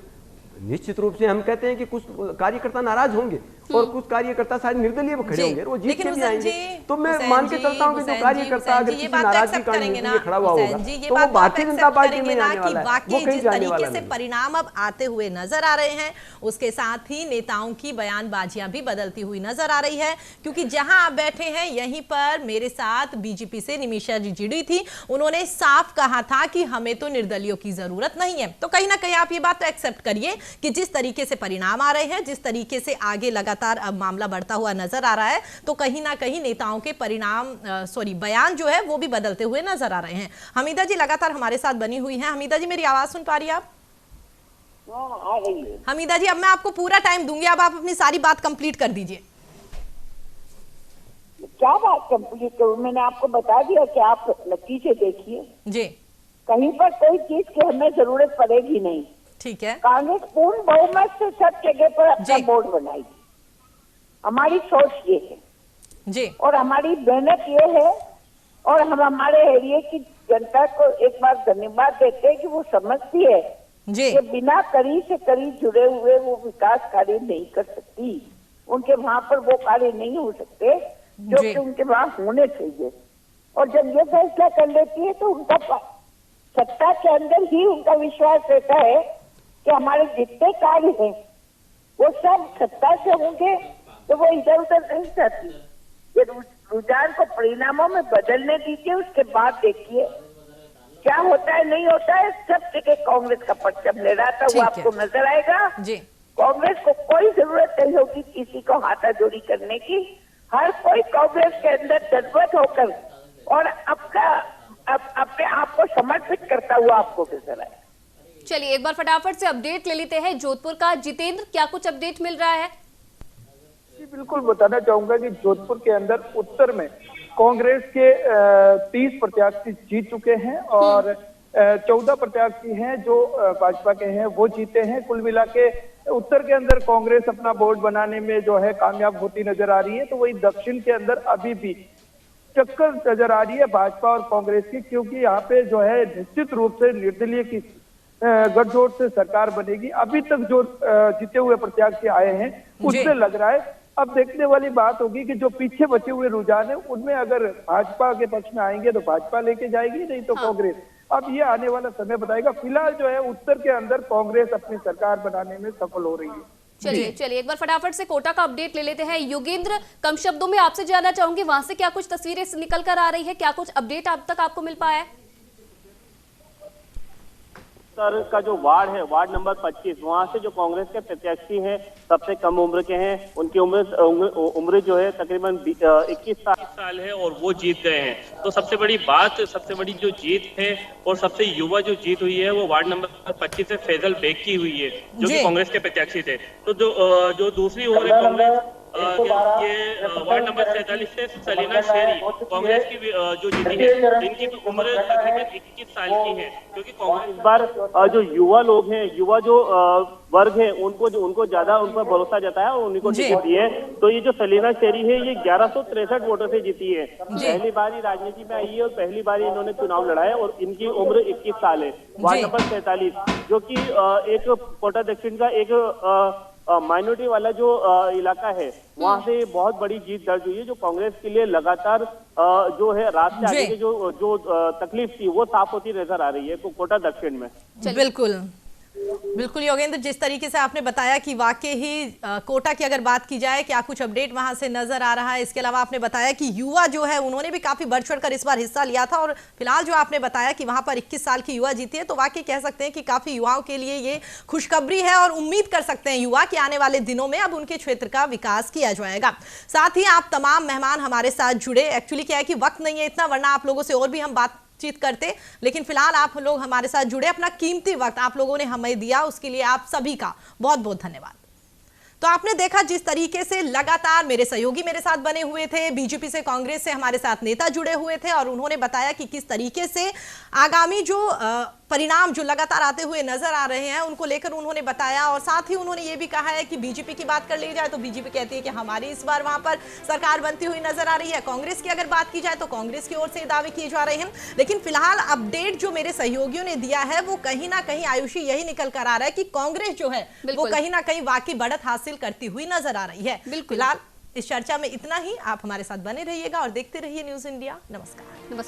निश्चित रूप से हम कहते हैं कि कुछ कार्यकर्ता नाराज होंगे और कुछ कार्यकर्ता शायद निर्दलीय खड़े होंगे, वो जीत के भी आएंगे। तो मैं मान के चलता हूं कि जो कार्यकर्ता अगर किसी नाराजगी का लिए खड़ा हुआ होगा तो वो भारतीय जनता पार्टी में आने वाला है, वो कहीं जाने वाला नहीं। परिणाम अब आते हुए नजर आ रहे हैं, उसके साथ ही नेताओं की बयानबाजियां भी बदलती हुई नजर आ रही है। क्योंकि जहां आप बैठे हैं यहीं पर मेरे साथ बीजेपी से निमिषा जी जुड़ी थी, उन्होंने साफ कहा था कि हमें तो निर्दलियों की जरूरत नहीं है। तो कहीं ना कहीं आप ये बात तो एक्सेप्ट करिए कि जिस तरीके से परिणाम आ रहे हैं, जिस तरीके से आगे लगातार अब मामला बढ़ता हुआ नजर आ रहा है, तो कहीं ना कहीं नेताओं के बयान जो है वो भी बदलते हुए नजर आ रहे हैं। हमीदा जी लगातार हमारे साथ बनी हुई हैं। हमीदा जी मेरी आवाज सुन पा रही हैं आप? आ रही है। हमीदा जी अब मैं आपको पूरा टाइम दूंगी, अब आप अपनी सारी बात कंप्लीट कर दीजिए। क्या बात कंप्लीट करूं? मैंने आपको बता दिया कि आप नतीजे देखिए जी, कहीं पर कोई चीज की हमें जरूरत पड़ेगी नहीं। ठीक है, कांग्रेस पूर्ण बहुमत से सब जगह पर अपना बोर्ड बनाएगी, हमारी सोच ये है जी। और हमारी मेहनत ये है और हम हमारे एरिया की जनता को एक बार धन्यवाद देते हैं कि वो समझती है जी कि बिना कड़ी से कड़ी जुड़े हुए वो विकास कार्य नहीं कर सकती। उनके वहां पर वो कार्य नहीं हो सकते जो कि उनके वहां होने चाहिए। और जब ये फैसला कर लेती है तो उनका सत्ता के अंदर ही उनका विश्वास रहता है कि हमारे जितने कार्य हैं वो सब सत्ता से होंगे, तो वो इधर उधर नहीं जाती। ये रुझान को परिणामों में बदलने दीजिए, उसके बाद देखिए क्या होता है नहीं होता है। सब जगह कांग्रेस का परचम लहराता हुआ आपको नजर आएगा जी। कांग्रेस को कोई जरूरत नहीं होगी किसी को हाथाजोड़ी करने की। हर कोई कांग्रेस के अंदर जज्बत होकर और अपने आप को समर्पित करता हुआ आपको नजर आएगा। चलिए एक बार फटाफट से अपडेट ले लेते हैं जोधपुर का। जितेंद्र, क्या कुछ अपडेट मिल रहा है? जी बिल्कुल बताना चाहूंगा कि जोधपुर के अंदर उत्तर में कांग्रेस के 30 प्रत्याशी जीत चुके हैं और 14 प्रत्याशी हैं जो भाजपा के हैं वो जीते हैं। कुल मिला के उत्तर के अंदर कांग्रेस अपना बोर्ड बनाने में जो है कामयाब होती नजर आ रही है। तो वही दक्षिण के अंदर अभी भी टक्कर नजर आ रही है भाजपा और कांग्रेस की, क्योंकि यहाँ पे जो है निश्चित रूप से निर्दलीय की गठजोड़ से सरकार बनेगी। अभी तक जो जीते हुए प्रत्याशी आए हैं उससे लग रहा है। अब देखने वाली बात होगी कि जो पीछे बचे हुए रुझान है उनमें अगर भाजपा के पक्ष में आएंगे तो भाजपा लेके जाएगी, नहीं तो कांग्रेस। अब ये आने वाला समय बताएगा। फिलहाल जो है उत्तर के अंदर कांग्रेस अपनी सरकार बनाने में सफल हो रही है। चलिए एक बार फटाफट से कोटा का अपडेट ले लेते हैं। योगेंद्र, कम शब्दों में आपसे जानना चाहूंगी वहां से क्या कुछ तस्वीरें निकल कर आ रही है, क्या कुछ अपडेट अब तक आपको मिल पाया है? का जो वार्ड है, वार्ड नंबर 25, वहां से जो कांग्रेस के प्रत्याशी हैं सबसे कम उम्र के हैं। उनकी उम्र जो है तकरीबन 21 साल है और वो जीत गए हैं। तो सबसे बड़ी बात, सबसे बड़ी जो जीत है और सबसे युवा जो जीत हुई है वो वार्ड नंबर 25 से फैजल बेग की हुई है जो कि कांग्रेस के प्रत्याशी थे। तो जो दूसरी ओर है ये वार्ड नंबर 47 से सलीना शेरी कांग्रेस की जो जीती है, इनकी उम्र तकरीबन 21 साल की है, क्योंकि कांग्रेस इस बार जो युवा लोग हैं, युवा जो वर्ग है, उनको ज्यादा उन पर भरोसा जताया और उन्हीं को टिकट दी है। तो ये जो सलीना शेरी है, ये 1163 वोटों से जीती है, पहली बार ही राजनीति में आई है और पहली बार इन्होंने चुनाव लड़ा है और इनकी उम्र 21 साल है। वार्ड नंबर 47 जो कि एक कोटा दक्षिण का एक माइनॉरिटी वाला जो इलाका है, वहां से बहुत बड़ी जीत दर्ज हुई है, जो कांग्रेस के लिए लगातार जो है रात से आगे की जो तकलीफ थी वो साफ होती नजर आ रही है कोटा दक्षिण में। बिल्कुल योगेंद्र, जिस तरीके से आपने बताया कि वाकई ही कोटा की अगर बात की जाए, क्या कुछ अपडेट वहां से नजर आ रहा है? इसके अलावा आपने बताया कि युवा जो है उन्होंने भी काफी बढ़ चढ़कर इस बार हिस्सा लिया था और फिलहाल जो आपने बताया कि वहां पर 21 साल की युवा जीती है, तो वाकई कह सकते हैं कि काफी युवाओं के लिए ये खुशखबरी है और उम्मीद कर सकते हैं युवा कि आने वाले दिनों में अब उनके क्षेत्र का विकास किया जाएगा। साथ ही आप तमाम मेहमान हमारे साथ जुड़े, एक्चुअली क्या है कि वक्त नहीं है इतना, वरना आप लोगों से और भी हम बातचीत करते, लेकिन फिलहाल आप लोग हमारे साथ जुड़े, अपना कीमती वक्त आप लोगों ने हमें दिया, उसके लिए आप सभी का बहुत बहुत धन्यवाद। तो आपने देखा जिस तरीके से लगातार मेरे सहयोगी मेरे साथ बने हुए थे, बीजेपी से कांग्रेस से हमारे साथ नेता जुड़े हुए थे और उन्होंने बताया कि किस तरीके से आगामी जो परिणाम जो लगातार आते हुए नजर आ रहे हैं उनको लेकर उन्होंने बताया। और साथ ही उन्होंने ये भी कहा है कि बीजेपी की बात कर ली जाए तो बीजेपी कहती है कि हमारी इस बार वहां पर सरकार बनती हुई नजर आ रही है। कांग्रेस की अगर बात की जाए तो कांग्रेस की ओर से दावे किए जा रहे हैं, लेकिन फिलहाल अपडेट जो मेरे सहयोगियों ने दिया है वो कहीं ना कहीं आयुषी यही निकल कर आ रहा है कि कांग्रेस जो है वो कहीं ना कहीं वाकई बढ़त हासिल करती हुई नजर आ रही है। फिलहाल इस चर्चा में इतना ही। आप हमारे साथ बने रहिएगा और देखते रहिए न्यूज़ इंडिया। नमस्कार।